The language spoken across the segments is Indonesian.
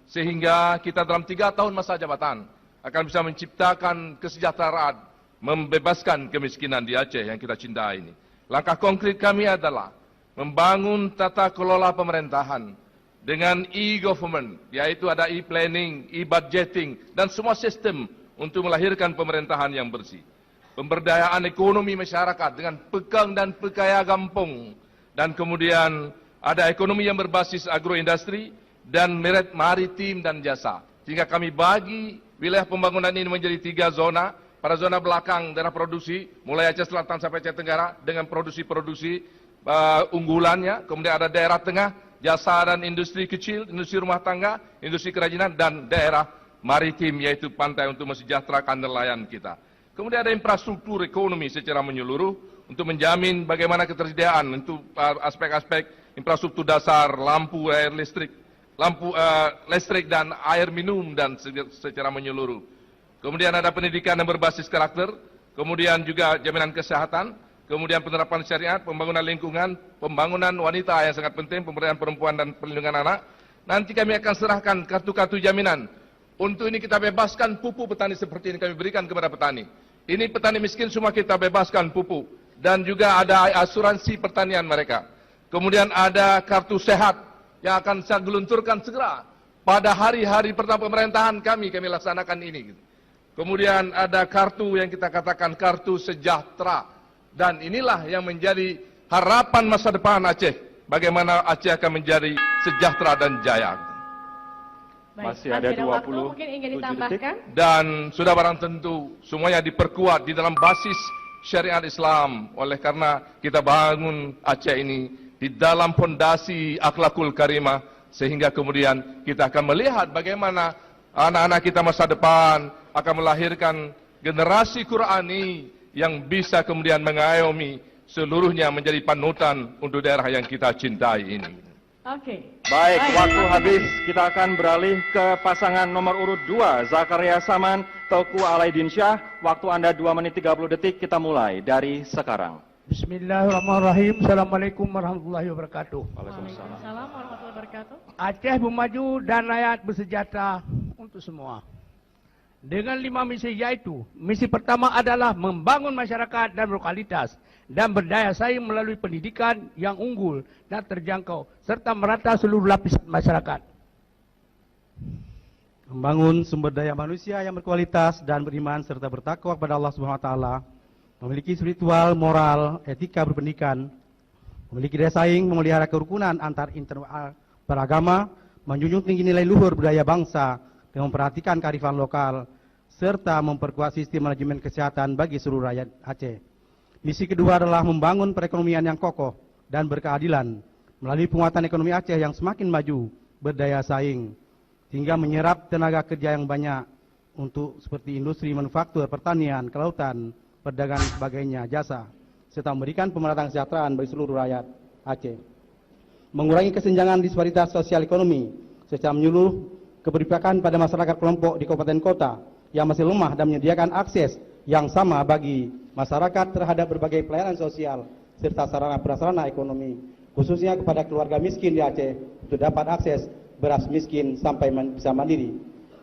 sehingga kita dalam 3 tahun masa jabatan akan bisa menciptakan kesejahteraan, membebaskan kemiskinan di Aceh yang kita cintai ini. Langkah konkret kami adalah membangun tata kelola pemerintahan dengan e-government, yaitu ada e-planning, e-budgeting, dan semua sistem untuk melahirkan pemerintahan yang bersih. Pemberdayaan ekonomi masyarakat dengan pegang dan pekaya kampung, dan kemudian ada ekonomi yang berbasis agroindustri dan maritim dan jasa. Sehingga kami bagi wilayah pembangunan ini menjadi 3 zona. Pada zona belakang daerah produksi, mulai Aceh Selatan sampai Aceh Tenggara dengan produksi-produksi unggulannya. Kemudian ada daerah tengah, jasa dan industri kecil, industri rumah tangga, industri kerajinan, dan daerah maritim yaitu pantai untuk mensejahterakan nelayan kita. Kemudian ada infrastruktur ekonomi secara menyeluruh untuk menjamin bagaimana ketersediaan untuk aspek-aspek infrastruktur dasar, lampu, air listrik, listrik dan air minum dan secara menyeluruh. Kemudian ada pendidikan yang berbasis karakter, kemudian juga jaminan kesehatan, kemudian penerapan syariat, pembangunan lingkungan, pembangunan wanita yang sangat penting, pemberdayaan perempuan dan perlindungan anak. Nanti kami akan serahkan kartu-kartu jaminan. Untuk ini kita bebaskan pupuk petani seperti ini kami berikan kepada petani. Ini petani miskin semua kita bebaskan pupuk. Dan juga ada asuransi pertanian mereka. Kemudian ada kartu sehat yang akan saya gelunturkan segera. Pada hari-hari pertama pemerintahan kami laksanakan ini. Kemudian ada kartu yang kita katakan kartu sejahtera. Dan inilah yang menjadi harapan masa depan Aceh. Bagaimana Aceh akan menjadi sejahtera dan jaya. Baik, masih ada 20 waktu, mungkin ingin ditambahkan. Dan sudah barang tentu semuanya diperkuat di dalam basis syariat Islam. Oleh karena kita bangun Aceh ini di dalam fondasi akhlakul karimah. Sehingga kemudian kita akan melihat bagaimana anak-anak kita masa depan akan melahirkan generasi Qurani yang bisa kemudian mengayomi seluruhnya menjadi panutan untuk daerah yang kita cintai ini. Oke. Baik, waktu habis. Kita akan beralih ke pasangan nomor urut 2, Zakaria Saman, Teuku Alaidin Syah. Waktu Anda 2 menit 30 detik, kita mulai dari sekarang. Bismillahirrahmanirrahim. Assalamualaikum warahmatullahi wabarakatuh. Waalaikumsalam warahmatullahi wabarakatuh. Aceh memaju dan rakyat bersejahtera untuk semua. Dengan 5 misi yaitu, misi pertama adalah membangun masyarakat dan berkualitas dan berdaya saing melalui pendidikan yang unggul dan terjangkau serta merata seluruh lapisan masyarakat. Membangun sumber daya manusia yang berkualitas dan beriman serta bertakwa kepada Allah Subhanahu wa taala, memiliki spiritual, moral, etika berpendidikan, memiliki daya saing, memelihara kerukunan antar beragama, menjunjung tinggi nilai luhur budaya bangsa dengan memperhatikan kearifan lokal, serta memperkuat sistem manajemen kesehatan bagi seluruh rakyat Aceh. Misi kedua adalah membangun perekonomian yang kokoh dan berkeadilan melalui penguatan ekonomi Aceh yang semakin maju, berdaya saing, hingga menyerap tenaga kerja yang banyak untuk seperti industri manufaktur, pertanian, kelautan, perdagangan, sebagainya, jasa, serta memberikan pemerataan kesejahteraan bagi seluruh rakyat Aceh. Mengurangi kesenjangan disparitas sosial ekonomi secara menyeluruh, keberpihakan pada masyarakat kelompok di kabupaten kota yang masih lemah dan menyediakan akses yang sama bagi masyarakat terhadap berbagai pelayanan sosial serta sarana prasarana ekonomi, khususnya kepada keluarga miskin di Aceh untuk dapat akses beras miskin sampai bisa mandiri.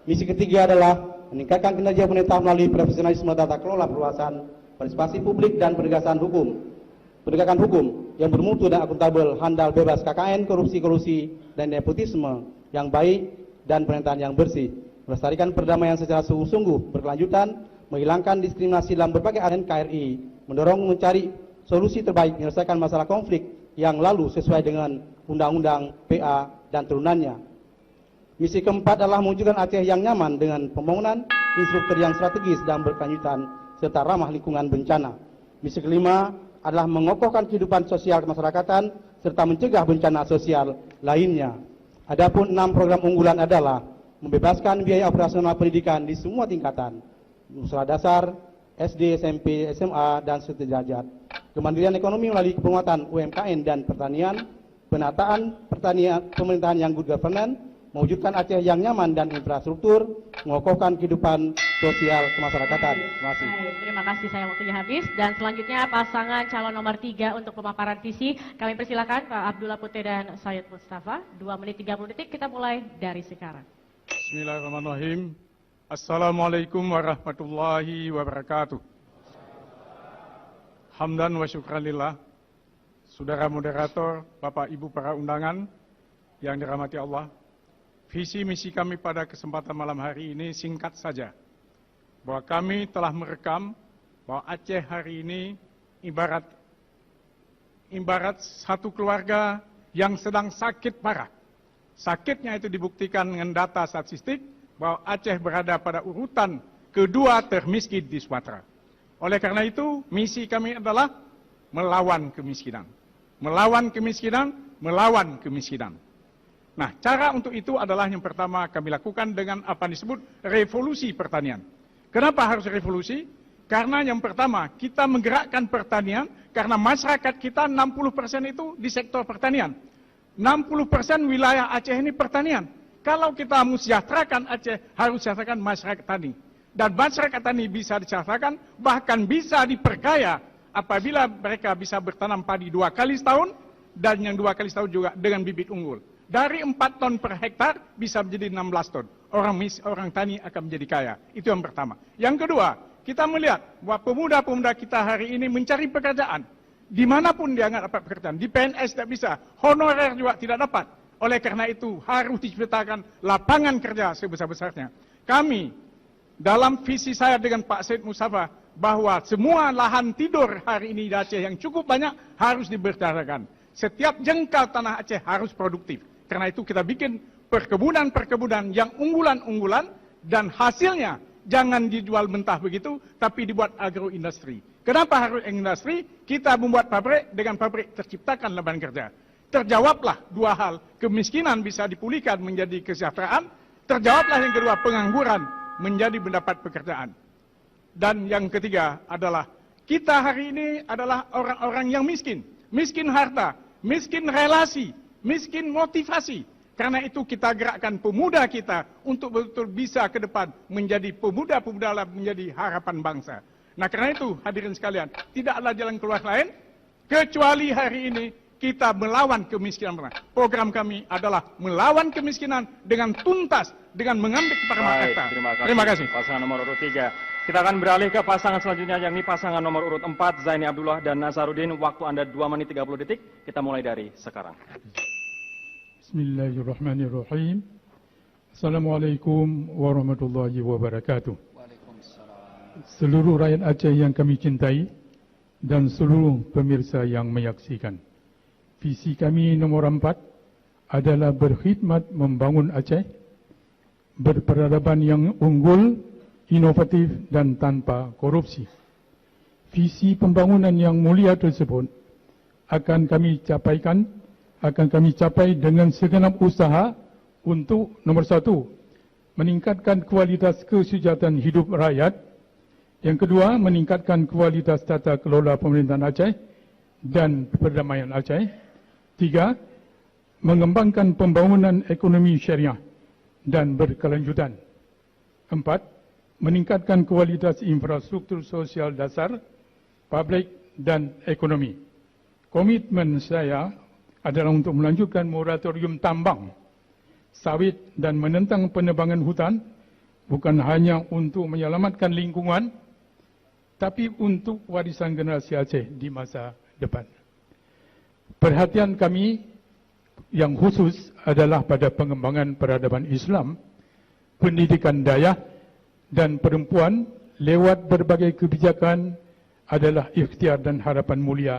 Misi ketiga adalah meningkatkan kinerja pemerintah melalui profesionalisme tata kelola perluasan, partisipasi publik dan penegakan hukum yang bermutu dan akuntabel, handal bebas KKN, korupsi dan nepotisme yang baik dan pemerintahan yang bersih, melestarikan perdamaian secara sungguh-sungguh berkelanjutan, menghilangkan diskriminasi dalam berbagai KRI, mendorong mencari solusi terbaik menyelesaikan masalah konflik yang lalu sesuai dengan Undang-Undang PA dan turunannya. Misi keempat adalah mewujudkan Aceh yang nyaman dengan pembangunan infrastruktur yang strategis dan berkelanjutan serta ramah lingkungan bencana. Misi kelima adalah mengokohkan kehidupan sosial kemasyarakatan serta mencegah bencana sosial lainnya. Adapun 6 program unggulan adalah membebaskan biaya operasional pendidikan di semua tingkatan, sekolah dasar, SD, SMP, SMA, dan sederajat. Kemandirian ekonomi melalui penguatan UMKM dan pertanian, penataan pemerintahan yang good governance, mewujudkan Aceh yang nyaman dan infrastruktur, mengokohkan kehidupan sosial kemasyarakatan. Terima kasih. Terima kasih, saya waktunya habis. Dan selanjutnya pasangan calon nomor 3 untuk pemaparan visi. Kami persilakan Pak Abdullah Putih dan Sayyid Mustafa. 2 menit 30 detik, kita mulai dari sekarang. Bismillahirrahmanirrahim. Assalamualaikum warahmatullahi wabarakatuh. Hamdan wa syukranillah. Saudara moderator, Bapak Ibu para undangan yang dirahmati Allah. Visi misi kami pada kesempatan malam hari ini singkat saja. Bahwa kami telah merekam bahwa Aceh hari ini ibarat satu keluarga yang sedang sakit parah. Sakitnya itu dibuktikan dengan data statistik bahwa Aceh berada pada urutan kedua termiskin di Sumatera. Oleh karena itu, misi kami adalah melawan kemiskinan. Melawan kemiskinan, melawan kemiskinan. Nah, cara untuk itu adalah yang pertama kami lakukan dengan apa yang disebut revolusi pertanian. Kenapa harus revolusi? Karena yang pertama, kita menggerakkan pertanian karena masyarakat kita 60% itu di sektor pertanian. 60% wilayah Aceh ini pertanian. Kalau kita mensejahterakan Aceh, harus sejahterakan masyarakat tani. Dan masyarakat tani bisa disejahterakan, bahkan bisa diperkaya apabila mereka bisa bertanam padi 2 kali setahun, dan yang 2 kali setahun juga dengan bibit unggul. Dari 4 ton per hektar bisa menjadi 16 ton. Orang tani akan menjadi kaya. Itu yang pertama. Yang kedua, kita melihat bahwa pemuda-pemuda kita hari ini mencari pekerjaan. Dimanapun dia nggak dapat pekerjaan. Di PNS tidak bisa. Honorer juga tidak dapat. Oleh karena itu harus diciptakan lapangan kerja sebesar-besarnya. Kami dalam visi saya dengan Pak Said Mustafa bahwa semua lahan tidur hari ini di Aceh yang cukup banyak harus diberdayakan. Setiap jengkal tanah Aceh harus produktif. Karena itu kita bikin perkebunan-perkebunan yang unggulan-unggulan dan hasilnya jangan dijual mentah begitu, tapi dibuat agroindustri. Kenapa harus industri? Kita membuat pabrik, dengan pabrik terciptakan lapangan kerja. Terjawablah 2 hal, kemiskinan bisa dipulihkan menjadi kesejahteraan, terjawablah yang kedua, pengangguran menjadi mendapat pekerjaan. Dan yang ketiga adalah, kita hari ini adalah orang-orang yang miskin. Miskin harta, miskin relasi, miskin motivasi. Karena itu kita gerakkan pemuda kita untuk betul-betul bisa ke depan menjadi pemuda-pemuda menjadi harapan bangsa. Nah karena itu hadirin sekalian, tidak ada jalan keluar lain kecuali hari ini kita melawan kemiskinan. Program kami adalah melawan kemiskinan dengan tuntas, dengan mengambil kepada masyarakat. Terima kasih. Pasangan nomor urut 3. Kita akan beralih ke pasangan selanjutnya, yakni pasangan nomor urut 4, Zaini Abdullah dan Nasaruddin. Waktu Anda 2 menit 30 detik. Kita mulai dari sekarang. Bismillahirrahmanirrahim. Assalamualaikum warahmatullahi wabarakatuh. Seluruh rakyat Aceh yang kami cintai dan seluruh pemirsa yang menyaksikan. Visi kami nomor 4 adalah berkhidmat membangun Aceh berperadaban yang unggul, inovatif dan tanpa korupsi. Visi pembangunan yang mulia tersebut akan kami capai dengan segenap usaha untuk nomor 1, meningkatkan kualitas kesejahteraan hidup rakyat. Yang kedua, meningkatkan kualitas tata kelola pemerintahan Aceh dan perdamaian Aceh. 3, mengembangkan pembangunan ekonomi syariah dan berkelanjutan. 4, meningkatkan kualitas infrastruktur sosial dasar, publik dan ekonomi. Komitmen saya adalah untuk melanjutkan moratorium tambang, sawit dan menentang penebangan hutan, bukan hanya untuk menyelamatkan lingkungan, tapi untuk warisan generasi Aceh di masa depan. Perhatian kami yang khusus adalah pada pengembangan peradaban Islam, pendidikan daya dan perempuan lewat berbagai kebijakan adalah ikhtiar dan harapan mulia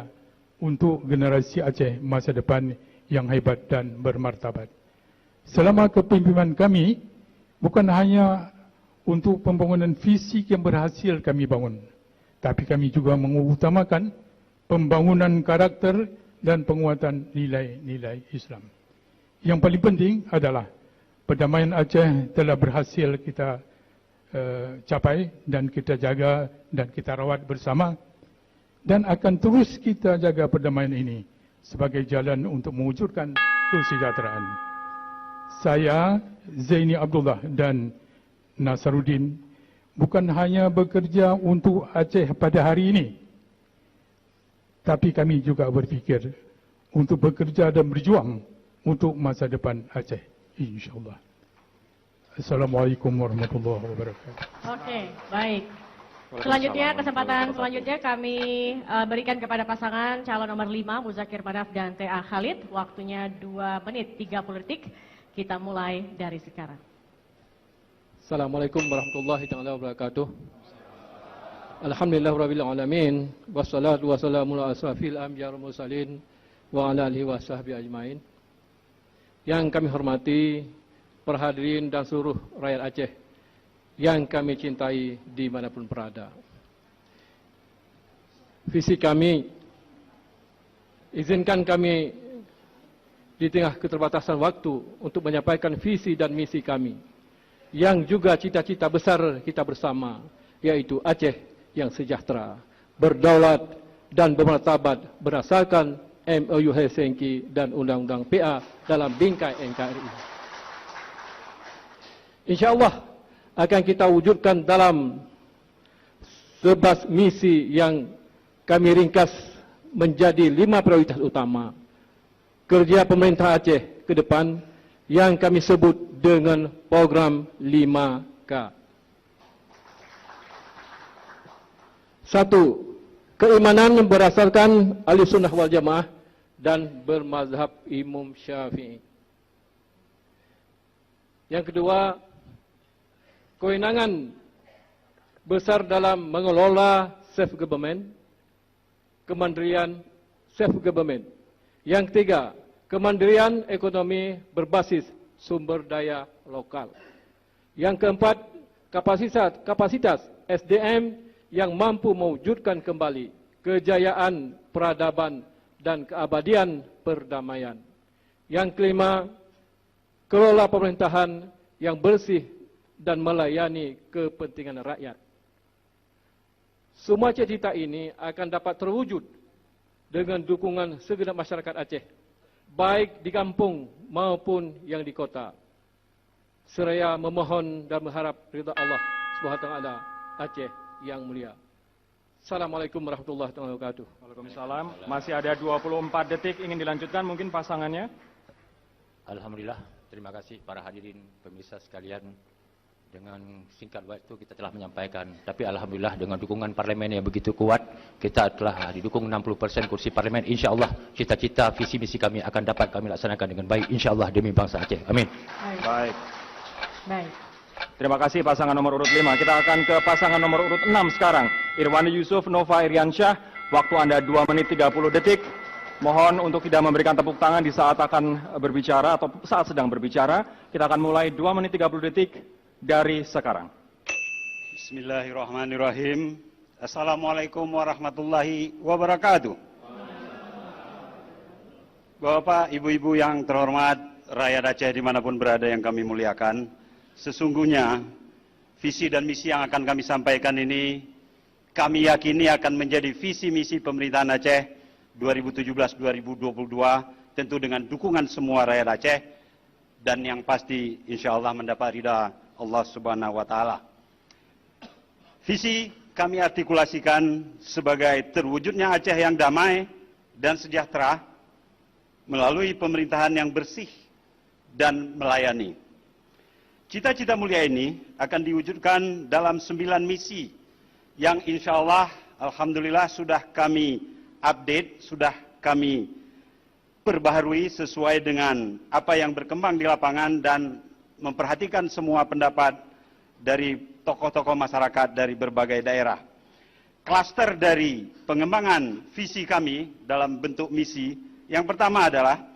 untuk generasi Aceh masa depan yang hebat dan bermartabat. Selama kepimpinan kami, bukan hanya untuk pembangunan fisik yang berhasil kami bangun, tapi kami juga mengutamakan pembangunan karakter dan penguatan nilai-nilai Islam. Yang paling penting adalah perdamaian Aceh telah berhasil kita capai dan kita jaga dan kita rawat bersama, dan akan terus kita jaga perdamaian ini sebagai jalan untuk mewujudkan kesejahteraan. Saya, Zaini Abdullah dan Nasaruddin, bukan hanya bekerja untuk Aceh pada hari ini, tapi kami juga berfikir untuk bekerja dan berjuang untuk masa depan Aceh, insyaAllah. Assalamualaikum warahmatullahi wabarakatuh. Oke, baik. Selanjutnya, kesempatan selanjutnya kami berikan kepada pasangan calon nomor 5, Muzakir Manaf dan T.A. Khalid. Waktunya 2 menit 30 detik. Kita mulai dari sekarang. Assalamualaikum warahmatullahi wabarakatuh. Alhamdulillahirabbil alamin wassalatu wassalamu ala asrafil anbiya'i wal mursalin wa ala alihi washabbihi ajmain. Yang kami hormati para hadirin dan seluruh rakyat Aceh yang kami cintai dimanapun berada. Visi kami, izinkan kami di tengah keterbatasan waktu untuk menyampaikan visi dan misi kami, yang juga cita-cita besar kita bersama, yaitu Aceh yang sejahtera, berdaulat dan bermartabat berdasarkan MOU Helsinki dan Undang-Undang PA dalam bingkai NKRI. InsyaAllah akan kita wujudkan dalam 11 misi yang kami ringkas menjadi 5 prioritas utama kerja pemerintah Aceh ke depan yang kami sebut dengan program 5K. 1. Keimanan berdasarkan Ahlussunnah wal Jamaah dan bermazhab Imam Syafi'i. Yang kedua, kewenangan besar dalam mengelola self-government, kemandirian self-government. Yang ketiga, kemandirian ekonomi berbasis sumber daya lokal. Yang keempat, kapasitas SDM yang mampu mewujudkan kembali kejayaan peradaban dan keabadian perdamaian. Yang kelima, kelola pemerintahan yang bersih dan melayani kepentingan rakyat. Semua cita-cita ini akan dapat terwujud dengan dukungan segenap masyarakat Aceh, baik di kampung maupun yang di kota. Seraya memohon dan mengharap ridha Allah SWT Aceh yang mulia. Assalamualaikum warahmatullahi wabarakatuh. Waalaikumsalam. Masih ada 24 detik, ingin dilanjutkan mungkin pasangannya. Alhamdulillah, terima kasih para hadirin pemirsa sekalian. Dengan singkat waktu kita telah menyampaikan, tapi alhamdulillah dengan dukungan parlemen yang begitu kuat, kita telah didukung 60% kursi parlemen. InsyaAllah cita-cita visi misi kami akan dapat kami laksanakan dengan baik, InsyaAllah demi bangsa Aceh. Amin. Baik. Baik. Terima kasih pasangan nomor urut 5. Kita akan ke pasangan nomor urut 6 sekarang. Irwandi Yusuf, Nova Iriansyah. Waktu Anda 2 menit 30 detik. Mohon untuk tidak memberikan tepuk tangan di saat akan berbicara atau saat sedang berbicara. Kita akan mulai 2 menit 30 detik dari sekarang. Bismillahirrahmanirrahim. Assalamualaikum warahmatullahi wabarakatuh. Bapak, ibu-ibu yang terhormat, rakyat Aceh dimanapun berada yang kami muliakan. Sesungguhnya visi dan misi yang akan kami sampaikan ini kami yakini akan menjadi visi misi pemerintahan Aceh 2017-2022 tentu dengan dukungan semua rakyat Aceh dan yang pasti insya Allah mendapat ridha Allah Subhanahu wa Ta'ala. Visi kami artikulasikan sebagai terwujudnya Aceh yang damai dan sejahtera melalui pemerintahan yang bersih dan melayani. Cita-cita mulia ini akan diwujudkan dalam 9 misi yang insya Allah alhamdulillah sudah kami update, sudah kami perbaharui sesuai dengan apa yang berkembang di lapangan dan memperhatikan semua pendapat dari tokoh-tokoh masyarakat dari berbagai daerah. Klaster dari pengembangan visi kami dalam bentuk misi yang pertama adalah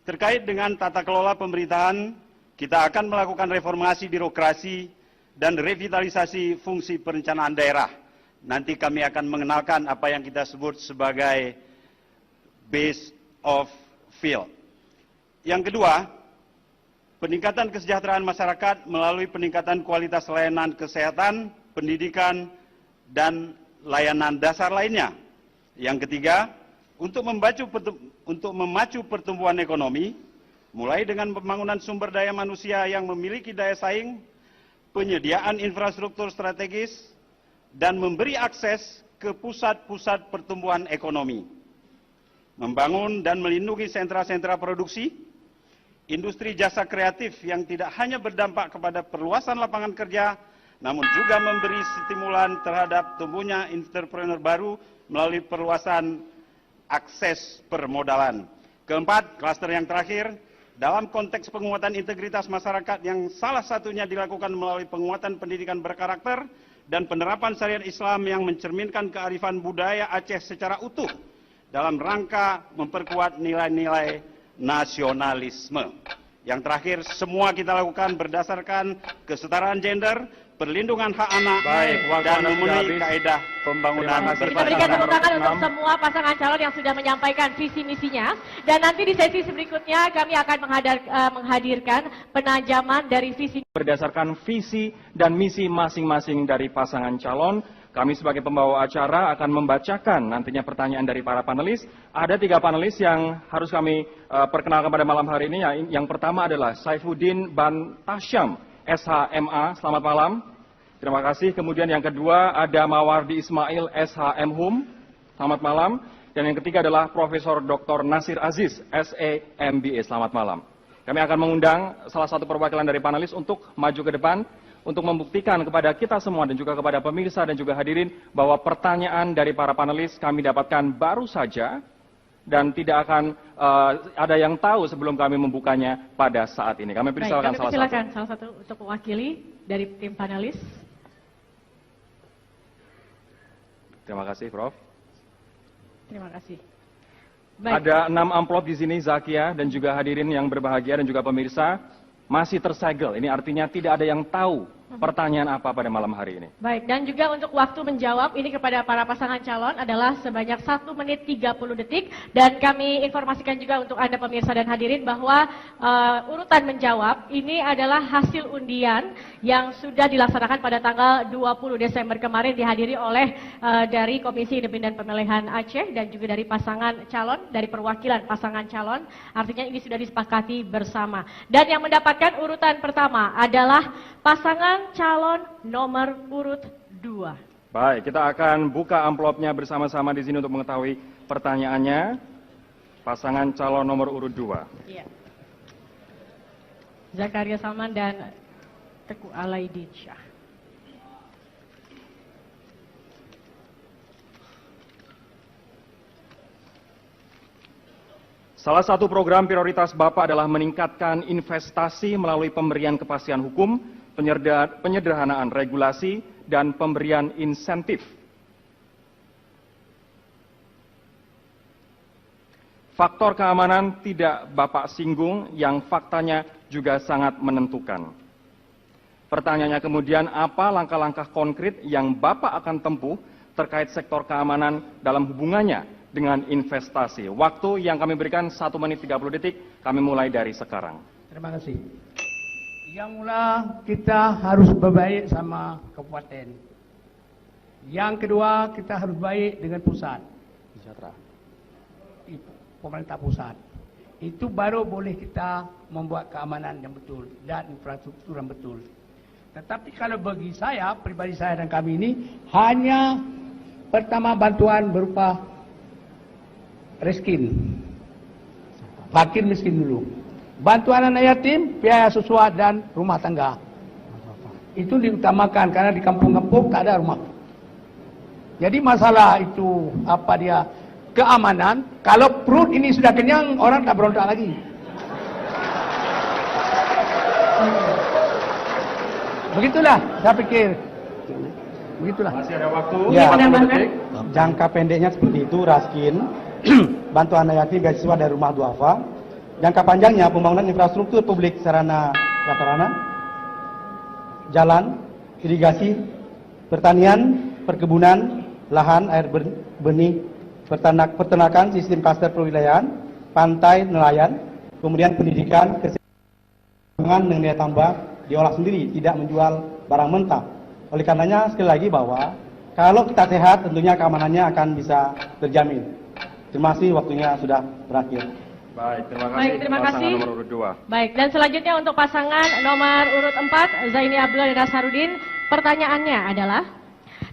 terkait dengan tata kelola pemerintahan. Kita akan melakukan reformasi birokrasi dan revitalisasi fungsi perencanaan daerah. Nanti kami akan mengenalkan apa yang kita sebut sebagai base of field. Yang kedua, peningkatan kesejahteraan masyarakat melalui peningkatan kualitas layanan kesehatan, pendidikan, dan layanan dasar lainnya. Yang ketiga, untuk memacu pertumbuhan ekonomi, mulai dengan pembangunan sumber daya manusia yang memiliki daya saing, penyediaan infrastruktur strategis, dan memberi akses ke pusat-pusat pertumbuhan ekonomi. Membangun dan melindungi sentra-sentra produksi, industri jasa kreatif yang tidak hanya berdampak kepada perluasan lapangan kerja, namun juga memberi stimulan terhadap tumbuhnya entrepreneur baru melalui perluasan akses permodalan. Keempat, klaster yang terakhir, dalam konteks penguatan integritas masyarakat yang salah satunya dilakukan melalui penguatan pendidikan berkarakter dan penerapan syariat Islam yang mencerminkan kearifan budaya Aceh secara utuh dalam rangka memperkuat nilai-nilai nasionalisme. Yang terakhir, semua kita lakukan berdasarkan kesetaraan gender, perlindungan hak anak, dan memenuhi kaidah pembangunan Kita berikan tepuk tangan untuk semua pasangan calon yang sudah menyampaikan visi misinya. Dan nanti di sesi berikutnya kami akan menghadirkan penajaman dari visi. Berdasarkan visi dan misi masing-masing dari pasangan calon, kami sebagai pembawa acara akan membacakan nantinya pertanyaan dari para panelis. Ada 3 panelis yang harus kami perkenalkan pada malam hari ini. Yang pertama adalah Saifuddin Bantasyam, SHMA, selamat malam. Terima kasih. Kemudian yang kedua ada Mawardi Ismail, SHM Hum, selamat malam. Dan yang ketiga adalah Profesor Dr. Nasir Aziz, SEMBA, selamat malam. Kami akan mengundang salah satu perwakilan dari panelis untuk maju ke depan, untuk membuktikan kepada kita semua dan juga kepada pemirsa dan juga hadirin bahwa pertanyaan dari para panelis kami dapatkan baru saja dan tidak akan ada yang tahu sebelum kami membukanya pada saat ini. Kami persilakan salah satu untuk mewakili dari tim panelis. Terima kasih, Prof. Terima kasih. Ada 6 amplop di sini, Zakia dan juga hadirin yang berbahagia dan juga pemirsa masih tersegel. Ini artinya tidak ada yang tahu pertanyaan apa pada malam hari ini. Baik, dan juga untuk waktu menjawab ini kepada para pasangan calon adalah sebanyak 1 menit 30 detik. Dan kami informasikan juga untuk Anda pemirsa dan hadirin bahwa urutan menjawab ini adalah hasil undian yang sudah dilaksanakan pada tanggal 20 Desember kemarin dihadiri oleh dari Komisi Independen Pemilihan Aceh dan juga dari pasangan calon, dari perwakilan pasangan calon. Artinya ini sudah disepakati bersama. Dan yang mendapatkan urutan pertama adalah pasangan calon nomor urut 2. Baik, kita akan buka amplopnya bersama-sama di sini untuk mengetahui pertanyaannya. Pasangan calon nomor urut 2. Iya. Zakaria Salman dan Teguh Alaidin Syah. Salah satu program prioritas Bapak adalah meningkatkan investasi melalui pemberian kepastian hukum, penyederhanaan regulasi, dan pemberian insentif. Faktor keamanan tidak Bapak singgung yang faktanya juga sangat menentukan. Pertanyaannya kemudian, apa langkah-langkah konkret yang Bapak akan tempuh terkait sektor keamanan dalam hubungannya dengan investasi? Waktu yang kami berikan 1 menit 30 detik, kami mulai dari sekarang. Terima kasih. Yang mula kita harus berbaik sama kabupaten. Yang kedua kita harus baik dengan pusat. Pemerintah pusat. Itu baru boleh kita membuat keamanan yang betul dan infrastruktur yang betul. Tetapi kalau bagi saya, pribadi saya dan kami ini, hanya pertama bantuan berupa reskin. Fakir miskin dulu. Bantuan anak yatim, biaya sesuai dan rumah tangga. Itu diutamakan karena di kampung-kampung tak ada rumah. Jadi masalah itu apa dia keamanan. Kalau perut ini sudah kenyang, orang tak berontak lagi. Begitulah saya pikir. Begitulah. Masih ada waktu. Ya, jangka pendeknya seperti itu, raskin, bantuan anak yatim, beasiswa dari rumah duafa. Jangka panjangnya pembangunan infrastruktur publik sarana prasarana, jalan, irigasi, pertanian, perkebunan, lahan, air benih, peternakan, sistem klaster perwilayahan, pantai, nelayan, kemudian pendidikan, kesehatan dengan nilai tambah diolah sendiri, tidak menjual barang mentah. Oleh karenanya sekali lagi bahwa kalau kita sehat tentunya keamanannya akan bisa terjamin. Terima kasih, waktunya sudah berakhir. Baik, terima kasih. Pasangan nomor urut 2. Baik, dan selanjutnya untuk pasangan nomor urut 4, Zaini Abdullah dan Nasarudin. Pertanyaannya adalah,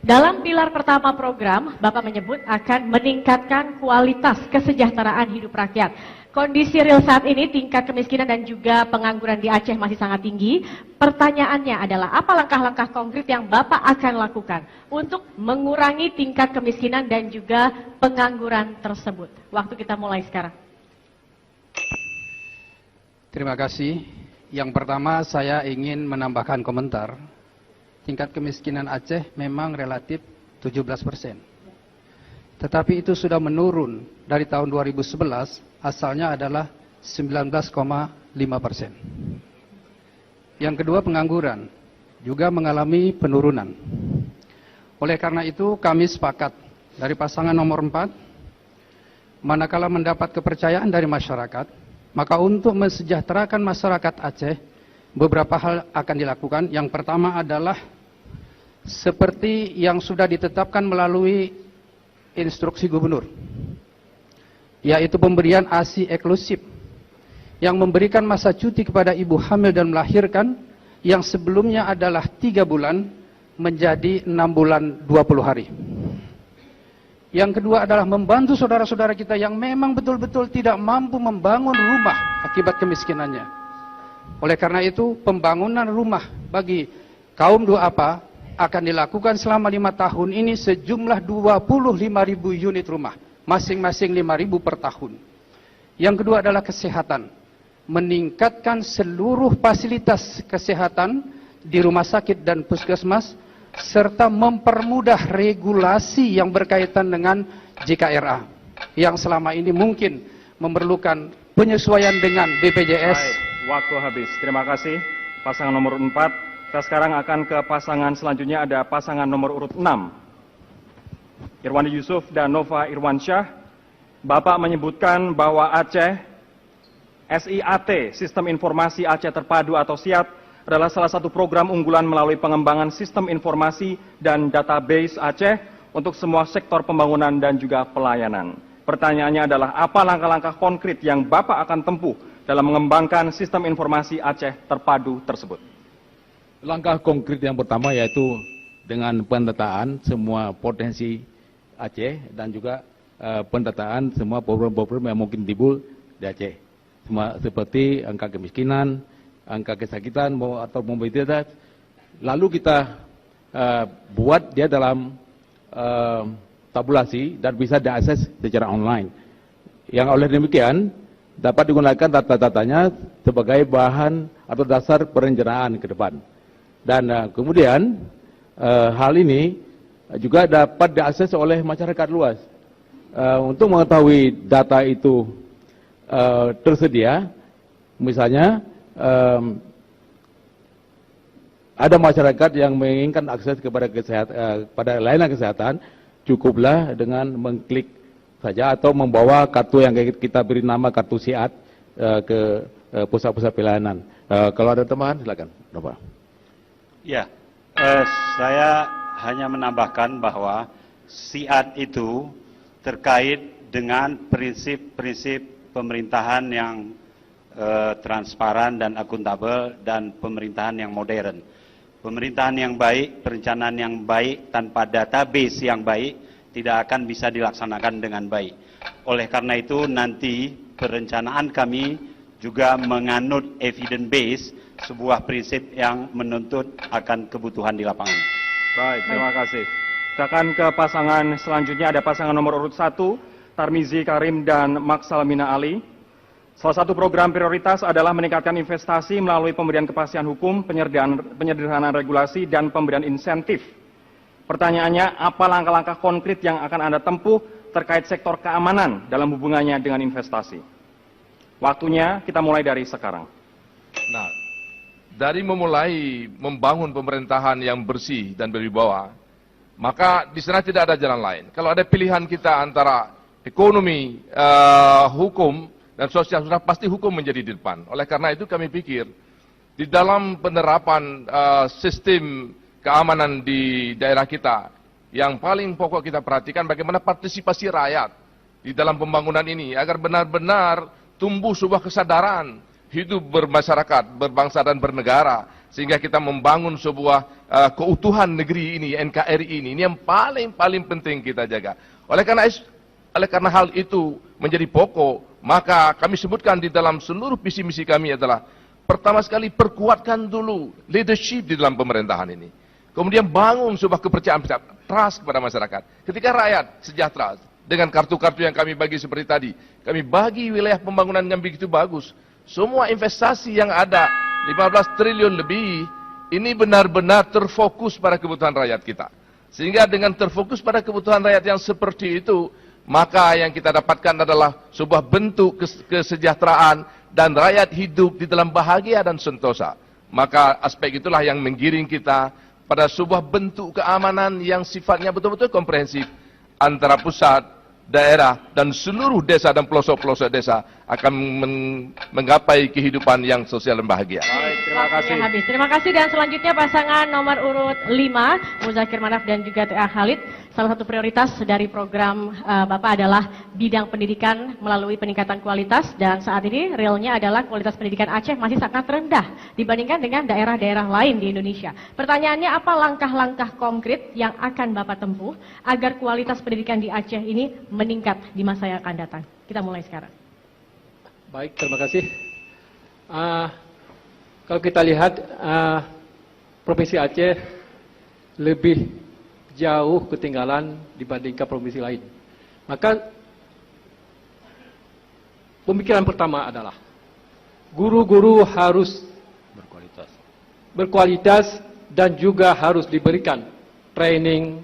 dalam pilar pertama program, Bapak menyebut akan meningkatkan kualitas kesejahteraan hidup rakyat. Kondisi real saat ini tingkat kemiskinan dan juga pengangguran di Aceh masih sangat tinggi. Pertanyaannya adalah apa langkah-langkah konkret yang Bapak akan lakukan untuk mengurangi tingkat kemiskinan dan juga pengangguran tersebut? Waktu kita mulai sekarang. Terima kasih. Yang pertama saya ingin menambahkan komentar. Tingkat kemiskinan Aceh memang relatif 17%. Tetapi itu sudah menurun dari tahun 2011, asalnya adalah 19,5%. Yang kedua, pengangguran juga mengalami penurunan. Oleh karena itu kami sepakat dari pasangan nomor 4, manakala mendapat kepercayaan dari masyarakat, maka untuk mensejahterakan masyarakat Aceh, beberapa hal akan dilakukan. Yang pertama adalah seperti yang sudah ditetapkan melalui instruksi gubernur, yaitu pemberian ASI eksklusif yang memberikan masa cuti kepada ibu hamil dan melahirkan yang sebelumnya adalah 3 bulan menjadi 6 bulan 20 hari. Yang kedua adalah membantu saudara-saudara kita yang memang betul-betul tidak mampu membangun rumah akibat kemiskinannya. Oleh karena itu pembangunan rumah bagi kaum duafa akan dilakukan selama 5 tahun ini sejumlah 25.000 unit rumah, masing-masing 5.000 per tahun. Yang kedua adalah kesehatan, meningkatkan seluruh fasilitas kesehatan di rumah sakit dan puskesmas, serta mempermudah regulasi yang berkaitan dengan JKRA, yang selama ini mungkin memerlukan penyesuaian dengan BPJS. Baik, waktu habis. Terima kasih pasangan nomor 4. Kita sekarang akan ke pasangan selanjutnya, ada pasangan nomor urut 6. Irwandi Yusuf dan Nova Irwansyah. Bapak menyebutkan bahwa Aceh, SIAT, Sistem Informasi Aceh Terpadu atau SIAT, adalah salah satu program unggulan melalui pengembangan sistem informasi dan database Aceh untuk semua sektor pembangunan dan juga pelayanan. Pertanyaannya adalah apa langkah-langkah konkret yang Bapak akan tempuh dalam mengembangkan sistem informasi Aceh Terpadu tersebut? Langkah konkret yang pertama yaitu dengan pendataan semua potensi Aceh dan juga pendataan semua problem-problem yang mungkin timbul di Aceh. Seperti angka kemiskinan, angka kesakitan atau mobilitas. Lalu kita buat dia dalam tabulasi dan bisa diakses secara online. Yang oleh demikian dapat digunakan data-datanya sebagai bahan atau dasar perencanaan ke depan. Dan kemudian hal ini juga dapat diakses oleh masyarakat luas. Untuk mengetahui data itu tersedia, misalnya ada masyarakat yang menginginkan akses kepada pada layanan kesehatan, cukuplah dengan mengklik saja atau membawa kartu yang kita beri nama kartu SIAT ke pusat-pusat pelayanan. Kalau ada tambahan silakan, Bapak. Ya, saya hanya menambahkan bahwa SIAT itu terkait dengan prinsip-prinsip pemerintahan yang transparan dan akuntabel dan pemerintahan yang modern. Pemerintahan yang baik, perencanaan yang baik tanpa database yang baik tidak akan bisa dilaksanakan dengan baik. Oleh karena itu nanti perencanaan kami juga menganut evidence base, sebuah prinsip yang menuntut akan kebutuhan di lapangan. Baik, terima kasih. Kita akan ke pasangan selanjutnya, ada pasangan nomor urut 1, Tarmizi Karim dan Maksalamina Ali. Salah satu program prioritas adalah meningkatkan investasi melalui pemberian kepastian hukum, penyederhanaan regulasi, dan pemberian insentif. Pertanyaannya, apa langkah-langkah konkret yang akan Anda tempuh terkait sektor keamanan dalam hubungannya dengan investasi? Waktunya kita mulai dari sekarang. Nah, dari memulai membangun pemerintahan yang bersih dan berwibawa, maka di sana tidak ada jalan lain. Kalau ada pilihan kita antara ekonomi, hukum, dan sosial, sudah pasti hukum menjadi di depan. Oleh karena itu kami pikir, di dalam penerapan sistem keamanan di daerah kita, yang paling pokok kita perhatikan bagaimana partisipasi rakyat di dalam pembangunan ini, agar benar-benar tumbuh sebuah kesadaran hidup bermasyarakat, berbangsa dan bernegara, sehingga kita membangun sebuah keutuhan negeri ini, NKRI ini yang paling penting kita jaga. Oleh karena hal itu menjadi pokok Maka kami sebutkan di dalam seluruh visi misi kami adalah pertama sekali perkuatkan dulu leadership di dalam pemerintahan ini. Kemudian bangun sebuah kepercayaan, trust kepada masyarakat. Ketika rakyat sejahtera, dengan kartu-kartu yang kami bagi seperti tadi, kami bagi wilayah pembangunan yang begitu bagus. Semua investasi yang ada, 15 triliun lebih, ini benar-benar terfokus pada kebutuhan rakyat kita. Sehingga dengan terfokus pada kebutuhan rakyat yang seperti itu, maka yang kita dapatkan adalah sebuah bentuk kesejahteraan dan rakyat hidup di dalam bahagia dan sentosa. Maka aspek itulah yang menggiring kita pada sebuah bentuk keamanan yang sifatnya betul-betul komprehensif antara pusat, daerah, dan seluruh desa dan pelosok-pelosok desa akan menggapai kehidupan yang sosial dan bahagia. Baik, terima kasih. Habis. Terima kasih, dan selanjutnya pasangan nomor urut 5, Muzakir Manaf dan juga T.A. Khalid. Salah satu prioritas dari program Bapak adalah bidang pendidikan melalui peningkatan kualitas, dan saat ini realnya adalah kualitas pendidikan Aceh masih sangat rendah dibandingkan dengan daerah-daerah lain di Indonesia. Pertanyaannya, apa langkah-langkah konkret yang akan Bapak tempuh agar kualitas pendidikan di Aceh ini meningkat di masa yang akan datang? Kita mulai sekarang. Baik, terima kasih. Kalau kita lihat, Provinsi Aceh lebih jauh ketinggalan dibandingkan provinsi lain. Maka pemikiran pertama adalah guru-guru harus berkualitas dan juga harus diberikan training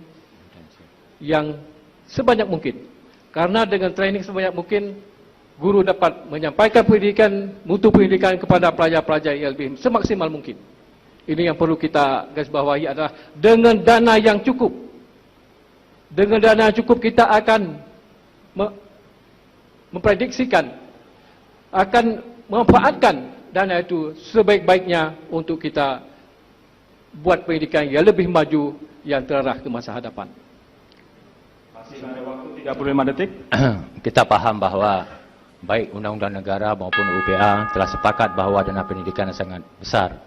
yang sebanyak mungkin. Karena dengan training sebanyak mungkin, guru dapat menyampaikan pendidikan, mutu pendidikan kepada pelajar-pelajar ILB semaksimal mungkin. Ini yang perlu kita garis bawahi adalah dengan dana yang cukup. Dengan dana yang cukup kita akan memprediksikan, akan memanfaatkan dana itu sebaik-baiknya untuk kita buat pendidikan yang lebih maju, yang terarah ke masa hadapan. Masih ada waktu 35 detik. Kita paham bahwa baik Undang-Undang Negara maupun UPA telah sepakat bahwa dana pendidikan sangat besar.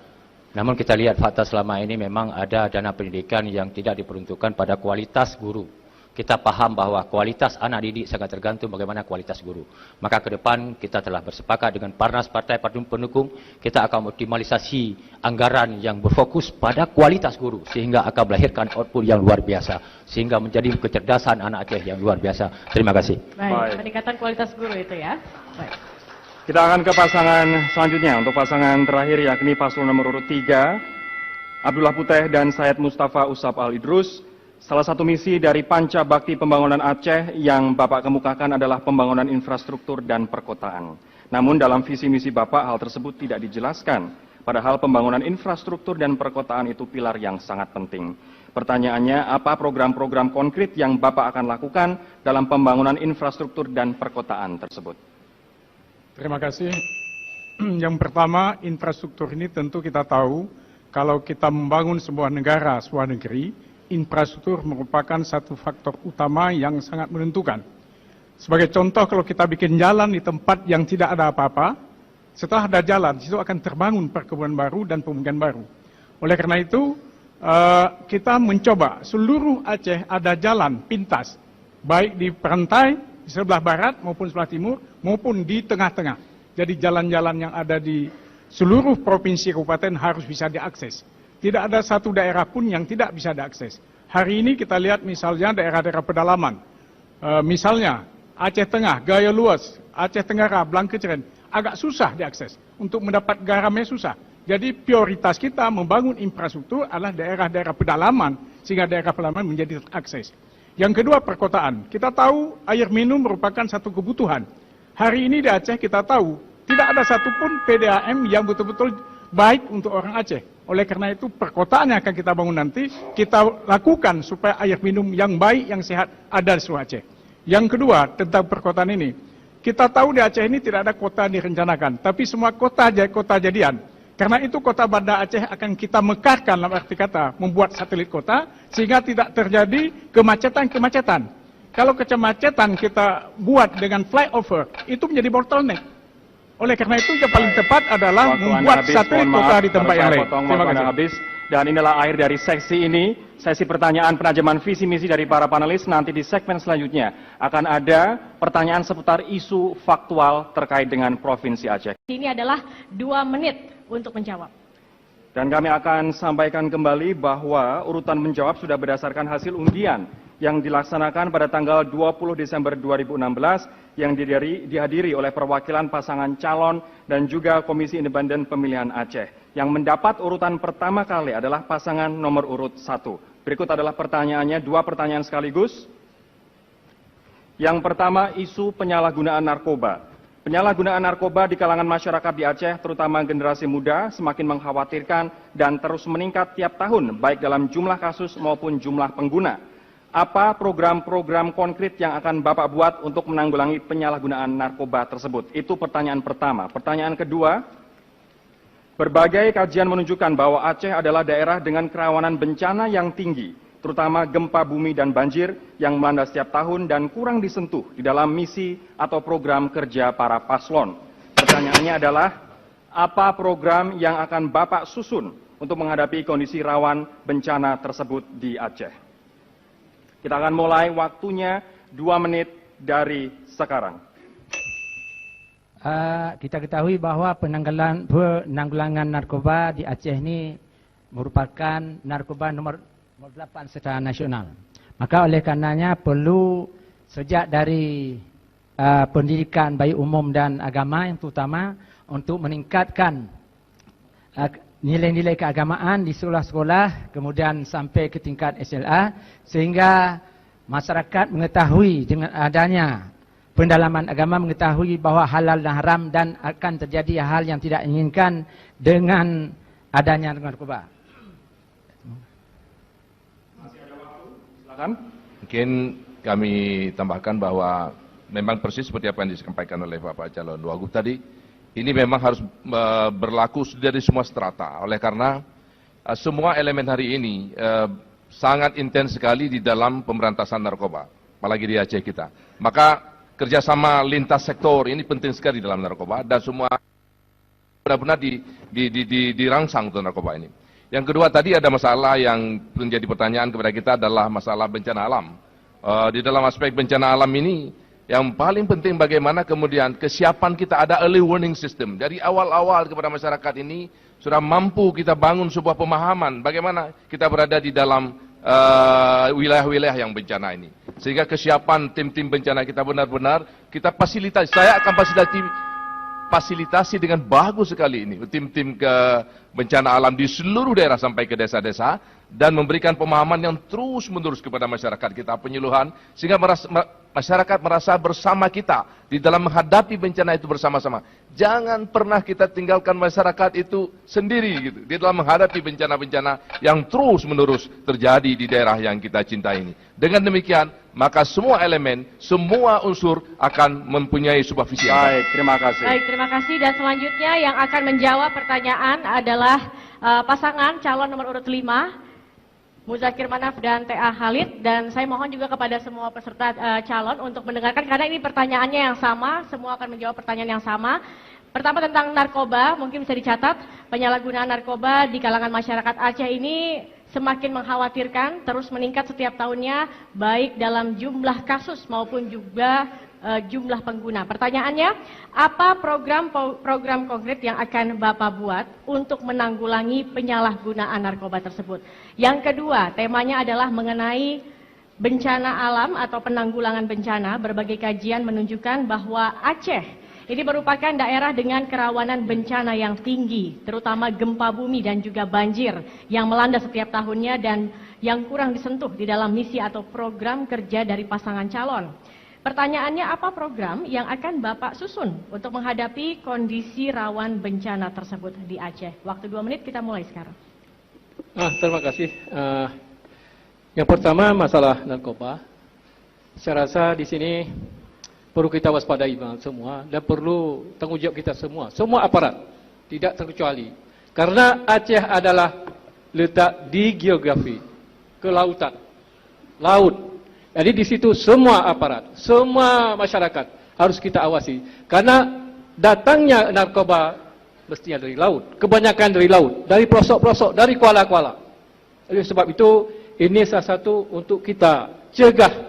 Namun kita lihat fakta selama ini memang ada dana pendidikan yang tidak diperuntukkan pada kualitas guru. Kita paham bahwa kualitas anak didik sangat tergantung bagaimana kualitas guru. Maka ke depan kita telah bersepakat dengan Parnas Partai Pendukung, kita akan optimalisasi anggaran yang berfokus pada kualitas guru sehingga akan melahirkan output yang luar biasa, sehingga menjadi kecerdasan anak Aceh yang luar biasa. Terima kasih. Baik, peningkatan kualitas guru itu ya. Baik. Kita akan ke pasangan selanjutnya. Untuk pasangan terakhir yakni paslon nomor urut 3, Abdullah Puteh dan Syed Mustafa Usap Al-Idrus. Salah satu misi dari Panca Bakti Pembangunan Aceh yang Bapak kemukakan adalah pembangunan infrastruktur dan perkotaan. Namun dalam visi misi Bapak hal tersebut tidak dijelaskan. Padahal pembangunan infrastruktur dan perkotaan itu pilar yang sangat penting. Pertanyaannya, apa program-program konkret yang Bapak akan lakukan dalam pembangunan infrastruktur dan perkotaan tersebut? Terima kasih. Yang pertama, infrastruktur ini tentu kita tahu, kalau kita membangun sebuah negara, sebuah negeri, infrastruktur merupakan satu faktor utama yang sangat menentukan. Sebagai contoh, kalau kita bikin jalan di tempat yang tidak ada apa-apa, setelah ada jalan, situ akan terbangun perkebunan baru dan pemukiman baru. Oleh karena itu, kita mencoba seluruh Aceh ada jalan pintas, baik di pantai, di sebelah barat maupun sebelah timur, maupun di tengah-tengah. Jadi jalan-jalan yang ada di seluruh provinsi kabupaten harus bisa diakses. Tidak ada satu daerah pun yang tidak bisa diakses. Hari ini kita lihat misalnya daerah-daerah pedalaman. Misalnya Aceh Tengah, Gaya Luas, Aceh Tenggara, Blangkeceren, agak susah diakses. Untuk mendapat garamnya susah. Jadi prioritas kita membangun infrastruktur adalah daerah-daerah pedalaman, sehingga daerah pedalaman menjadi terakses. Yang kedua, perkotaan. Kita tahu air minum merupakan satu kebutuhan. Hari ini di Aceh kita tahu, tidak ada satupun PDAM yang betul-betul baik untuk orang Aceh. Oleh karena itu perkotaan yang akan kita bangun nanti, kita lakukan supaya air minum yang baik, yang sehat ada di seluruh Aceh. Yang kedua, tentang perkotaan ini. Kita tahu di Aceh ini tidak ada kota direncanakan, tapi semua kota jadian. Karena itu kota Banda Aceh akan kita mekarkan dalam arti kata, membuat satelit kota, sehingga tidak terjadi kemacetan-kemacetan. Kalau kemacetan kita buat dengan flyover, itu menjadi bottleneck. Oleh karena itu yang paling tepat adalah membuat satelit kota di tempat yang lain. Terima kasih. Habis. Dan inilah akhir dari seksi ini, sesi pertanyaan penajaman visi misi dari para panelis. Nanti di segmen selanjutnya akan ada pertanyaan seputar isu faktual terkait dengan Provinsi Aceh. Ini adalah 2 menit untuk menjawab. Dan kami akan sampaikan kembali bahwa urutan menjawab sudah berdasarkan hasil undian yang dilaksanakan pada tanggal 20 Desember 2016 yang dihadiri oleh perwakilan pasangan calon dan juga Komisi Independen Pemilihan Aceh. Yang mendapat urutan pertama kali adalah pasangan nomor urut 1. Berikut adalah pertanyaannya, 2 pertanyaan sekaligus. Yang pertama, isu penyalahgunaan narkoba. Penyalahgunaan narkoba di kalangan masyarakat di Aceh, terutama generasi muda, semakin mengkhawatirkan dan terus meningkat tiap tahun, baik dalam jumlah kasus maupun jumlah pengguna. Apa program-program konkret yang akan Bapak buat untuk menanggulangi penyalahgunaan narkoba tersebut? Itu pertanyaan pertama. Pertanyaan kedua, berbagai kajian menunjukkan bahwa Aceh adalah daerah dengan kerawanan bencana yang tinggi, terutama gempa bumi dan banjir yang melanda setiap tahun dan kurang disentuh di dalam misi atau program kerja para paslon. Pertanyaannya adalah, apa program yang akan Bapak susun untuk menghadapi kondisi rawan bencana tersebut di Aceh? Kita akan mulai, waktunya 2 menit dari sekarang. Kita ketahui bahwa penanggulangan narkoba di Aceh ini merupakan narkoba nomor 8 secara nasional. Maka oleh karenanya perlu sejak dari pendidikan baik umum dan agama yang terutama untuk meningkatkan nilai-nilai keagamaan di sekolah-sekolah, kemudian sampai ke tingkat SLA, sehingga masyarakat mengetahui dengan adanya pendalaman agama, mengetahui bahwa halal dan haram dan akan terjadi hal yang tidak inginkan dengan adanya narkoba. Masih ada waktu, silakan. Mungkin kami tambahkan bahwa memang persis seperti apa yang disampaikan oleh Bapak Calon Wagub tadi, ini memang harus berlaku dari semua strata. Oleh karena semua elemen hari ini sangat intens sekali di dalam pemberantasan narkoba, apalagi di Aceh kita. Maka kerjasama lintas sektor ini penting sekali dalam narkoba dan semua benar-benar dirangsang untuk narkoba ini. Yang kedua tadi ada masalah yang menjadi pertanyaan kepada kita adalah masalah bencana alam. Di dalam aspek bencana alam ini, yang paling penting bagaimana kemudian kesiapan kita ada early warning system. Dari awal-awal kepada masyarakat ini sudah mampu kita bangun sebuah pemahaman bagaimana kita berada di dalam wilayah-wilayah yang bencana ini. Sehingga kesiapan tim-tim bencana kita benar-benar kita fasilitasi. Saya akan fasilitasi dengan bagus sekali ini. Tim-tim ke bencana alam di seluruh daerah sampai ke desa-desa. Dan memberikan pemahaman yang terus-menerus kepada masyarakat kita, penyuluhan. Sehingga masyarakat merasa bersama kita di dalam menghadapi bencana itu bersama-sama. Jangan pernah kita tinggalkan masyarakat itu sendiri gitu, di dalam menghadapi bencana-bencana yang terus-menerus terjadi di daerah yang kita cintai ini. Dengan demikian, maka semua elemen, semua unsur akan mempunyai sebuah visi. Baik, terima kasih. Baik, terima kasih. Dan selanjutnya yang akan menjawab pertanyaan adalah pasangan calon nomor urut 5. Muzakir Manaf dan T.A. Khalid, dan saya mohon juga kepada semua peserta calon untuk mendengarkan karena ini pertanyaannya yang sama, semua akan menjawab pertanyaan yang sama. Pertama tentang narkoba, mungkin bisa dicatat, penyalahgunaan narkoba di kalangan masyarakat Aceh ini semakin mengkhawatirkan, terus meningkat setiap tahunnya, baik dalam jumlah kasus maupun juga jumlah pengguna. Pertanyaannya, apa program konkret yang akan Bapak buat untuk menanggulangi penyalahgunaan narkoba tersebut? Yang kedua, temanya adalah mengenai bencana alam atau penanggulangan bencana. Berbagai kajian menunjukkan bahwa Aceh ini merupakan daerah dengan kerawanan bencana yang tinggi, terutama gempa bumi dan juga banjir yang melanda setiap tahunnya dan yang kurang disentuh di dalam misi atau program kerja dari pasangan calon. Pertanyaannya, apa program yang akan Bapak susun untuk menghadapi kondisi rawan bencana tersebut di Aceh? Waktu 2 menit, kita mulai sekarang. Terima kasih. Yang pertama, masalah narkoba. Saya rasa di sini perlu kita waspadai semua dan perlu tanggung jawab kita semua. Semua aparat, tidak terkecuali. Karena Aceh adalah letak di geografi, kelautan, laut. Jadi di situ semua aparat, semua masyarakat harus kita awasi. Karena datangnya narkoba mestinya dari laut. Kebanyakan dari laut, dari pelosok-pelosok, dari kuala-kuala. Oleh sebab itu, ini salah satu untuk kita cegah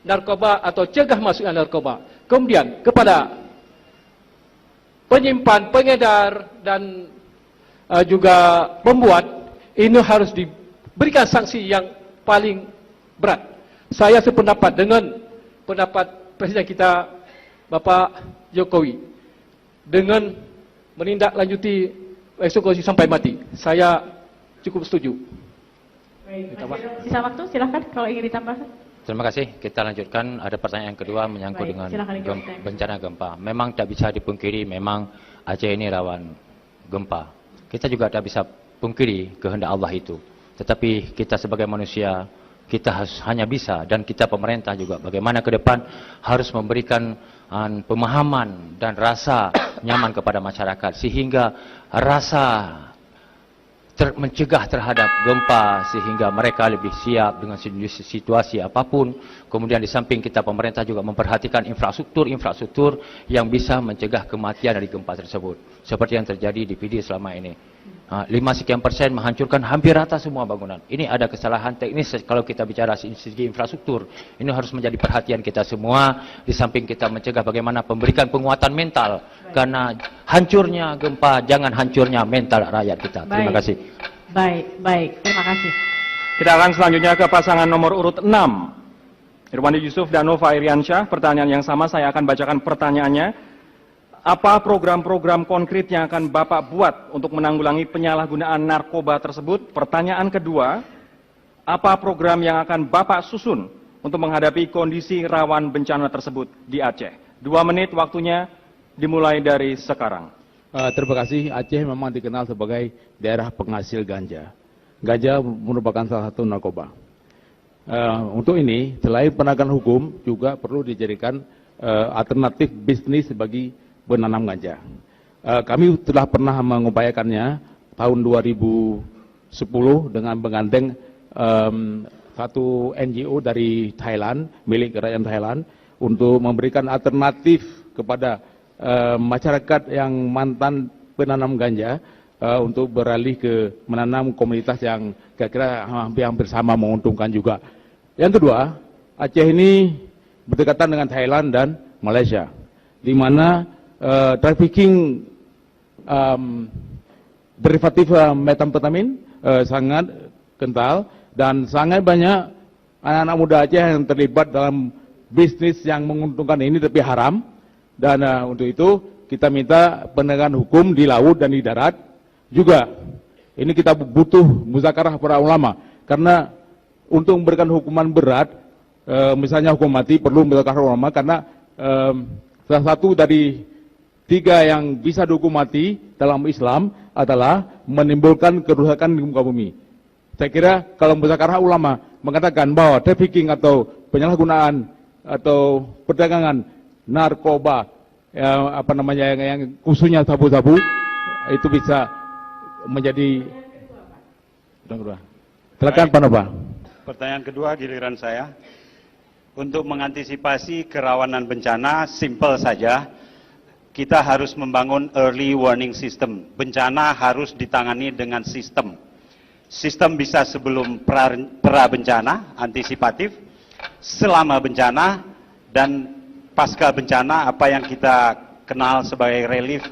narkoba atau cegah masuknya narkoba. Kemudian kepada penyimpan, pengedar dan juga pembuat, ini harus diberikan sanksi yang paling berat. Saya sependapat dengan pendapat Presiden kita Bapak Jokowi dengan menindaklanjuti eksekusi sampai mati. Saya cukup setuju. Baik, sisa waktu silahkan kalau ingin ditambahkan. Terima kasih. Kita lanjutkan. Ada pertanyaan yang kedua menyangkut dengan bencana gempa. Memang tak bisa dipungkiri, memang Aceh ini rawan gempa. Kita juga tak bisa pungkiri kehendak Allah itu. Tetapi kita sebagai manusia, kita hanya bisa, dan kita pemerintah juga bagaimana ke depan harus memberikan pemahaman dan rasa nyaman kepada masyarakat sehingga rasa mencegah terhadap gempa sehingga mereka lebih siap dengan situasi apapun. Kemudian di samping kita pemerintah juga memperhatikan infrastruktur yang bisa mencegah kematian dari gempa tersebut. Seperti yang terjadi di PD selama ini. 5% menghancurkan hampir rata semua bangunan. Ini ada kesalahan teknis kalau kita bicara segi infrastruktur. Ini harus menjadi perhatian kita semua. Di samping kita mencegah bagaimana memberikan penguatan mental. Karena hancurnya gempa, jangan hancurnya mental rakyat kita. Terima kasih. Baik. Terima kasih. Kita akan selanjutnya ke pasangan nomor urut 6. Irwandi Yusuf dan Nova Iriansyah. Pertanyaan yang sama, saya akan bacakan pertanyaannya. Apa program-program konkret yang akan Bapak buat untuk menanggulangi penyalahgunaan narkoba tersebut? Pertanyaan kedua, apa program yang akan Bapak susun untuk menghadapi kondisi rawan bencana tersebut di Aceh? 2 menit waktunya dimulai dari sekarang. Terima kasih. Aceh memang dikenal sebagai daerah penghasil ganja. Ganja merupakan salah satu narkoba. Untuk ini, selain penegakan hukum, juga perlu dijadikan alternatif bisnis bagi menanam ganja. Kami telah pernah mengupayakannya tahun 2010 dengan menggandeng satu NGO dari Thailand, milik kerajaan Thailand, untuk memberikan alternatif kepada masyarakat yang mantan penanam ganja untuk beralih ke menanam komunitas yang kira-kira hampir sama, menguntungkan juga. Yang kedua, Aceh ini berdekatan dengan Thailand dan Malaysia, di mana trafficking derivatif metamfetamin sangat kental dan sangat banyak anak-anak muda Aceh yang terlibat dalam bisnis yang menguntungkan ini tapi haram. Dan untuk itu kita minta penegakan hukum di laut dan di darat juga. Ini kita butuh muzakarah para ulama, karena untuk memberikan hukuman berat, misalnya hukum mati, perlu muzakarah ulama, karena salah satu dari 3 yang bisa dihukum mati dalam Islam adalah menimbulkan kerusakan di muka bumi. Saya kira kalau muzakarah ulama mengatakan bahwa trafficking atau penyalahgunaan atau perdagangan narkoba yang khususnya sabu-sabu itu bisa menjadi. Silakan Pak Nova. Pertanyaan kedua giliran saya. Untuk mengantisipasi kerawanan bencana, simpel saja. Kita harus membangun early warning system. Bencana harus ditangani dengan sistem. Sistem bisa sebelum pra bencana, antisipatif, selama bencana, dan pasca bencana apa yang kita kenal sebagai relief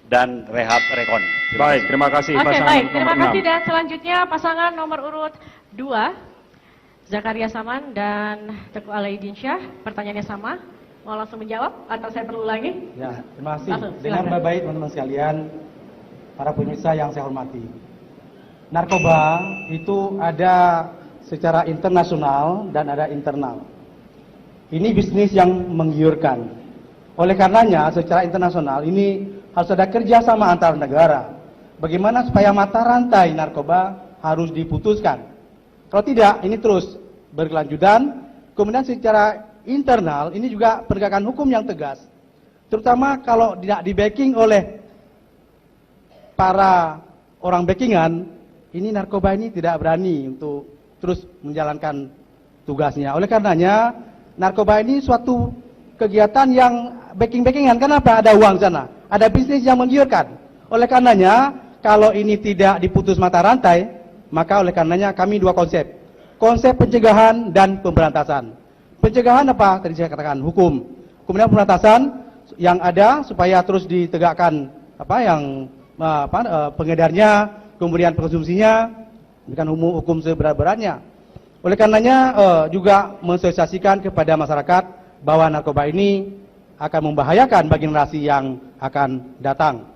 dan rehab rekon. Baik, terima kasih. Oke, baik. Terima kasih. Dan selanjutnya pasangan nomor urut 2, Zakaria Saman dan Teguh Alaidin Syah. Pertanyaannya sama. Mau langsung menjawab atau saya perlu ulangi? Ya, terima kasih. Langsung, Dengan baik teman-teman sekalian, para pemirsa yang saya hormati. Narkoba itu ada secara internasional dan ada internal. Ini bisnis yang menggiurkan. Oleh karenanya, secara internasional ini harus ada kerjasama antar negara. Bagaimana supaya mata rantai narkoba harus diputuskan. Kalau tidak, ini terus berkelanjutan. Kemudian secara internal ini juga penegakan hukum yang tegas, terutama kalau tidak di backing oleh para orang backingan, ini narkoba ini tidak berani untuk terus menjalankan tugasnya. Oleh karenanya narkoba ini suatu kegiatan yang backingan. Kenapa? Ada uang sana, ada bisnis yang menggiurkan. Oleh karenanya, kalau ini tidak diputus mata rantai, maka oleh karenanya kami dua konsep. Konsep pencegahan dan pemberantasan. Pencegahan apa? Tadi saya katakan hukum. Kemudian pemberantasan yang ada supaya terus ditegakkan pengedarnya, kemudian pengkonsumsinya, berikan hukum seberat-beratnya. Oleh karenanya juga mensosialisasikan kepada masyarakat bahwa narkoba ini akan membahayakan bagi generasi yang akan datang.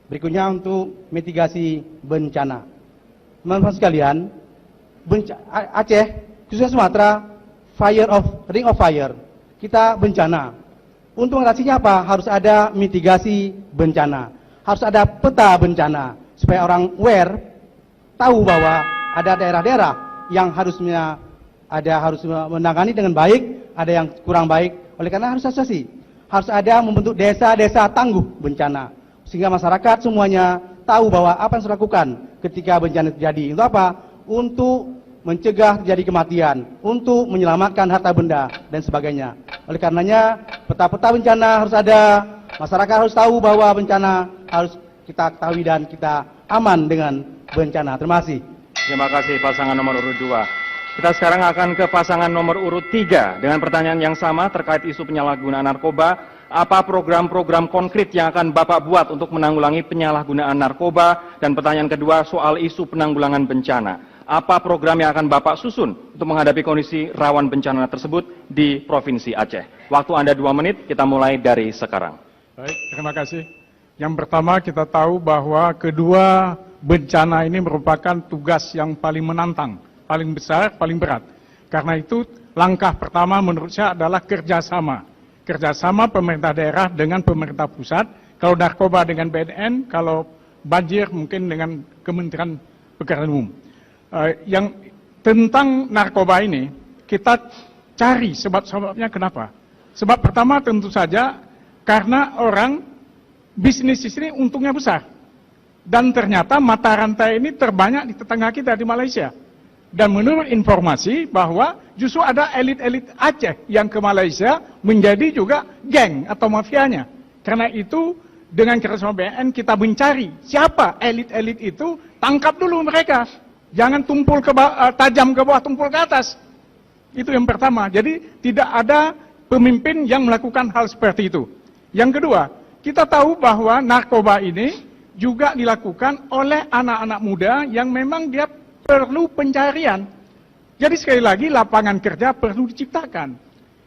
Berikutnya untuk mitigasi bencana. Teman-teman sekalian, Aceh, khususnya Sumatera, ring of fire. Kita bencana. Untuk mengatasinya apa? Harus ada mitigasi bencana. Harus ada peta bencana. Supaya orang aware, tahu bahwa ada daerah-daerah yang harus menangani dengan baik, ada yang kurang baik. Oleh karena harus asosiasi. Harus ada membentuk desa-desa tangguh bencana. Sehingga masyarakat semuanya tahu bahwa apa yang harus dilakukan ketika bencana terjadi. Untuk apa? Untuk mencegah terjadi kematian, untuk menyelamatkan harta benda, dan sebagainya. Oleh karenanya, peta-peta bencana harus ada, masyarakat harus tahu bahwa bencana harus kita ketahui dan kita aman dengan bencana. Terima kasih. Terima kasih pasangan nomor urut 2. Kita sekarang akan ke pasangan nomor urut 3 dengan pertanyaan yang sama terkait isu penyalahgunaan narkoba. Apa program-program konkret yang akan Bapak buat untuk menanggulangi penyalahgunaan narkoba? Dan pertanyaan kedua soal isu penanggulangan bencana. Apa program yang akan Bapak susun untuk menghadapi kondisi rawan bencana tersebut di Provinsi Aceh? Waktu Anda 2 menit, kita mulai dari sekarang. Baik, terima kasih. Yang pertama kita tahu bahwa kedua bencana ini merupakan tugas yang paling menantang, paling besar, paling berat. Karena itu langkah pertama menurut saya adalah kerjasama. Kerjasama pemerintah daerah dengan pemerintah pusat, kalau narkoba dengan BNN, kalau banjir mungkin dengan Kementerian Pekerjaan Umum. Yang tentang narkoba ini, kita cari sebab-sebabnya kenapa. Sebab pertama tentu saja karena orang bisnis di sini untungnya besar. Dan ternyata mata rantai ini terbanyak di tetangga kita di Malaysia. Dan menurut informasi bahwa justru ada elit-elit Aceh yang ke Malaysia menjadi juga geng atau mafianya. Karena itu dengan kerjasama BNN kita mencari siapa elit-elit itu, tangkap dulu mereka. Jangan tumpul ke tajam ke bawah, tumpul ke atas. Itu yang pertama. Jadi tidak ada pemimpin yang melakukan hal seperti itu. Yang kedua, kita tahu bahwa narkoba ini juga dilakukan oleh anak-anak muda yang memang dia perlu pencarian. Jadi sekali lagi lapangan kerja perlu diciptakan.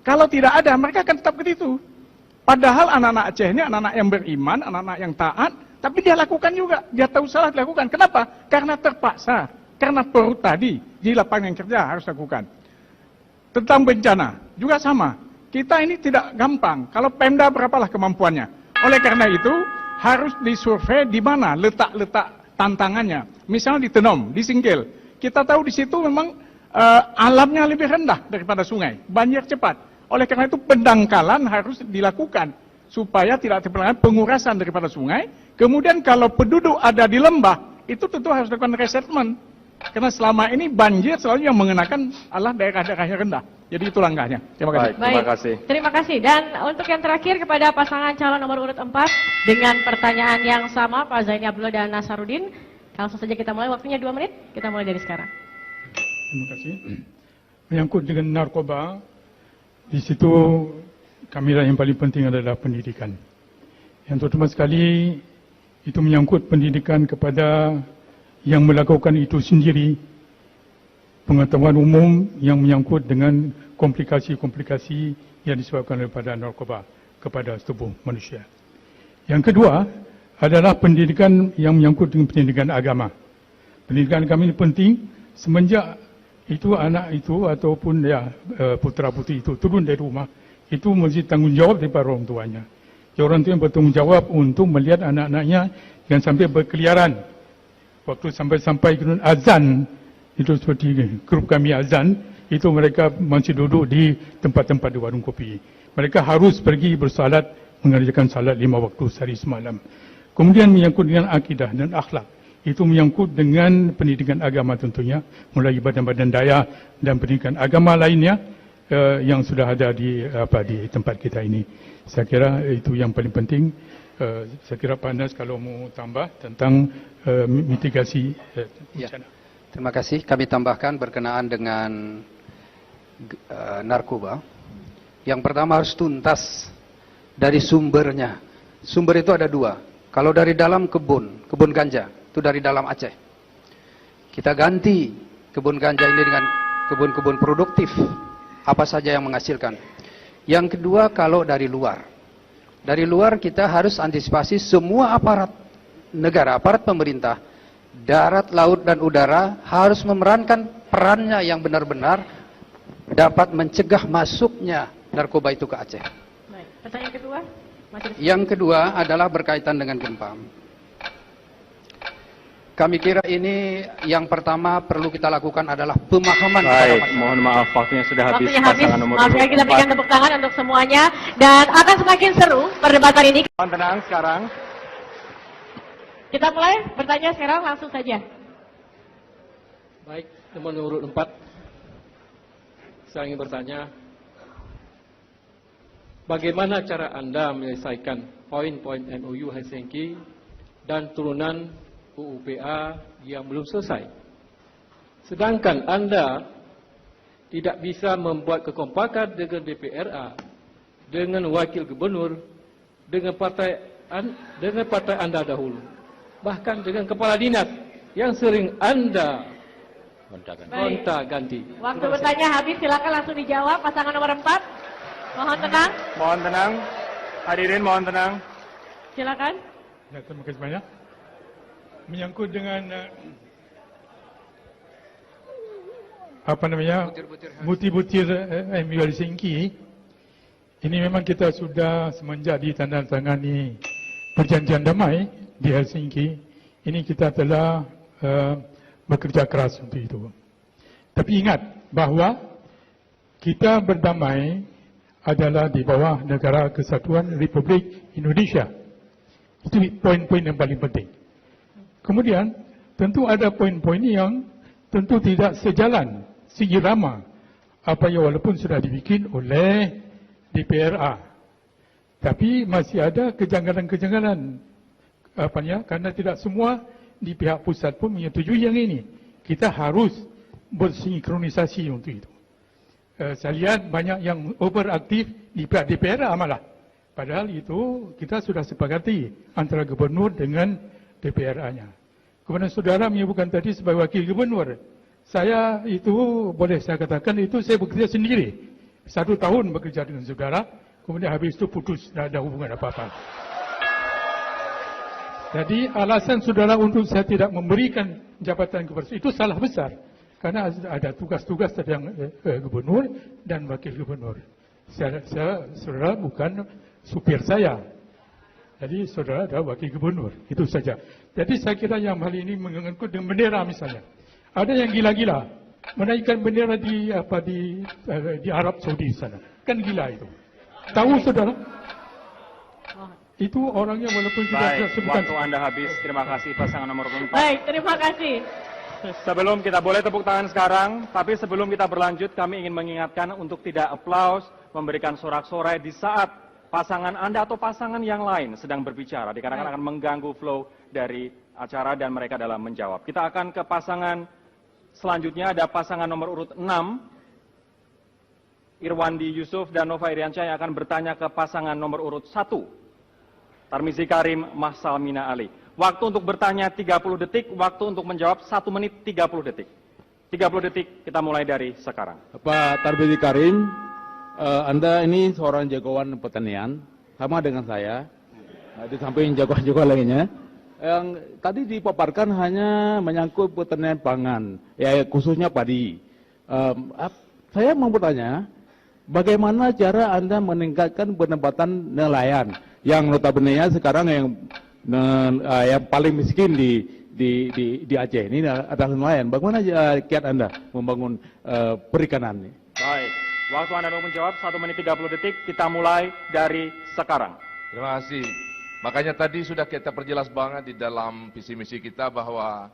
Kalau tidak ada, mereka akan tetap ke situ. Padahal anak-anak Aceh ini anak-anak yang beriman, anak-anak yang taat, tapi dia lakukan juga. Dia tahu salah dilakukan. Kenapa? Karena terpaksa. Karena perut tadi di lapangan kerja harus lakukan. Tentang bencana juga sama. Kita ini tidak gampang. Kalau Pemda berapalah kemampuannya. Oleh karena itu harus disurvei di mana letak-letak tantangannya. Misalnya di Tenom, di Singkil. Kita tahu di situ memang alamnya lebih rendah daripada sungai. Banjir cepat. Oleh karena itu pendangkalan harus dilakukan. Supaya tidak terjadi pengurasan daripada sungai. Kemudian kalau penduduk ada di lembah, itu tentu harus dilakukan resettlement. Karena selama ini banjir selalu yang mengenakan adalah daerah-daerah yang rendah. Jadi itu langkahnya. Terima kasih. Baik, terima kasih. Terima kasih. Dan untuk yang terakhir kepada pasangan calon nomor urut 4 dengan pertanyaan yang sama Pak Zaini Abdullah dan Nasaruddin. Langsung saja kita mulai, waktunya 2 menit. Kita mulai dari sekarang. Terima kasih. Menyangkut dengan narkoba, di situ kami yang paling penting adalah pendidikan. Yang terutama sekali itu menyangkut pendidikan kepada yang melakukan itu sendiri, pengetahuan umum yang menyangkut dengan komplikasi-komplikasi yang disebabkan daripada narkoba kepada tubuh manusia. Yang kedua adalah pendidikan yang menyangkut dengan pendidikan agama. Pendidikan agama ini penting semenjak itu anak itu ataupun putra-putri itu turun dari rumah, itu mesti tanggungjawab daripada orang tuanya. Orang tua yang bertanggung jawab untuk melihat anak-anaknya jangan sampai berkeliaran. Waktu sampai azan, itu seperti grup kami azan, itu mereka masih duduk di tempat-tempat di warung kopi. Mereka harus pergi bersalat, mengerjakan salat 5 waktu sehari semalam. Kemudian menyangkut dengan akidah dan akhlak. Itu menyangkut dengan pendidikan agama tentunya, mulai badan-badan daya dan pendidikan agama lainnya. yang sudah ada di tempat kita ini. Saya kira itu yang paling penting. Saya kira Pak Anas kalau mau tambah tentang mitigasi bencana. Terima kasih. Kami tambahkan berkenaan dengan narkoba. Yang pertama harus tuntas dari sumbernya. Sumber itu ada dua. Kalau dari dalam kebun ganja, itu dari dalam Aceh. Kita ganti kebun ganja ini dengan kebun-kebun produktif. Apa saja yang menghasilkan. Yang kedua, kalau dari luar. Dari luar kita harus antisipasi semua aparat negara, aparat pemerintah, darat, laut, dan udara harus memerankan perannya yang benar-benar dapat mencegah masuknya narkoba itu ke Aceh. Baik. Pertanyaan kedua? Yang kedua adalah berkaitan dengan gempa. Kami kira ini yang pertama perlu kita lakukan adalah pemahaman kepada masyarakat. Mohon maaf waktunya sudah habis. Waktunya habis. Maaf sekali, kita berikan tepuk tangan untuk semuanya dan akan semakin seru perdebatan ini. Mohon tenang sekarang. Kita mulai bertanya sekarang langsung saja. Baik, nomor urut 4. Saya ingin bertanya, bagaimana cara Anda menyelesaikan poin-poin MOU Helsinki dan turunan UUPA yang belum selesai? Sedangkan Anda tidak bisa membuat kekompakan dengan DPRA, dengan wakil gubernur, dengan partai Anda dahulu, bahkan dengan kepala dinas yang sering Anda gonta-ganti. Waktu bertanya habis, silakan langsung dijawab. Pasangan nomor 4, mohon tenang. Mohon tenang. Hadirin mohon tenang. Silakan. Ya, terima kasih banyak. Menyangkut dengan butir-butir MOU Helsinki, ini memang kita sudah semenjak ditandatangani perjanjian damai di Helsinki, ini kita telah bekerja keras untuk itu. Tapi ingat bahawa kita berdamai adalah di bawah Negara Kesatuan Republik Indonesia. Itu poin-poin yang paling penting. Kemudian tentu ada poin-poin yang tentu tidak sejalan, seirama apa yang walaupun sudah dibikin oleh DPRA. Tapi masih ada kejanggalan-kejanggalan karena tidak semua di pihak pusat pun menyetujui yang ini. Kita harus bersinkronisasi untuk itu. Saya lihat banyak yang overaktif di pihak DPRA malah. Padahal itu kita sudah sepakati antara gubernur dengan DPRA-nya. Kemudian saudara menyebutkan tadi sebagai wakil gubernur. Saya itu boleh saya katakan itu saya bekerja sendiri. 1 tahun bekerja dengan saudara, kemudian habis itu putus, tidak ada hubungan apa-apa. Jadi alasan saudara untuk saya tidak memberikan jabatan kepada itu salah besar. Karena ada tugas-tugas yang gubernur dan wakil gubernur. Saudara bukan supir saya. Jadi saudara adalah wakil gubernur. Itu saja. Jadi saya kira yang hal ini mengangkut dengan bendera misalnya. Ada yang gila-gila menaikkan bendera di Arab Saudi sana. Kan gila itu. Tahu saudara? Itu orangnya walaupun tidak sebutkan. Waktu Anda habis. Terima kasih pasangan nomor 4. Baik, terima kasih. Sebelum kita boleh tepuk tangan sekarang, tapi sebelum kita berlanjut, kami ingin mengingatkan untuk tidak aplaus, memberikan sorak-sorai di saat pasangan Anda atau pasangan yang lain sedang berbicara, dikarenakan akan mengganggu flow dari acara dan mereka dalam menjawab. Kita akan ke pasangan selanjutnya, ada pasangan nomor urut 6, Irwandi Yusuf dan Nova Iriansyah yang akan bertanya ke pasangan nomor urut 1, Tarmizi Karim Mahsalmina Ali. Waktu untuk bertanya 30 detik, waktu untuk menjawab 1 menit 30 detik. 30 detik kita mulai dari sekarang. Pak Tarmizi Karim, Anda ini seorang jagoan pertanian, sama dengan saya, di samping jagoan-jagoan lainnya. Yang tadi dipaparkan hanya menyangkut pertanian pangan, ya khususnya padi. Saya mau bertanya, bagaimana cara Anda meningkatkan pendapatan nelayan yang notabene sekarang yang paling miskin di Aceh ini adalah nelayan. Bagaimana kiat Anda membangun perikanan ini? Baik, waktu Anda untuk menjawab 1 menit 30 detik, kita mulai dari sekarang. Terima kasih. Makanya tadi sudah kita perjelas banget di dalam visi misi kita bahwa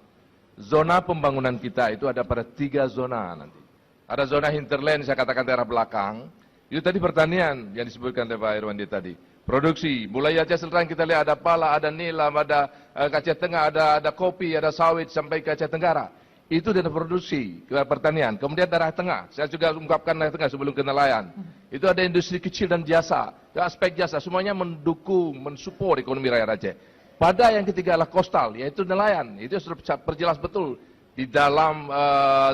zona pembangunan kita itu ada pada 3 zona nanti. ada zona hinterland, saya katakan daerah belakang. Itu tadi pertanian yang disebutkan oleh Pak Irwandi tadi. Produksi, mulai Aceh Selatan kita lihat ada pala, ada nilam, ada Aceh Tengah, ada kopi, ada sawit sampai ke Aceh Tenggara. Itu dari produksi ke pertanian. Kemudian daerah tengah, saya juga ungkapkan daerah tengah sebelum ke nelayan. Itu ada industri kecil dan jasa, ke aspek jasa, semuanya mendukung, mensupport ekonomi rakyat Aceh. Pada yang ketiga adalah coastal, yaitu nelayan. Itu sudah perjelas betul di dalam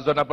zona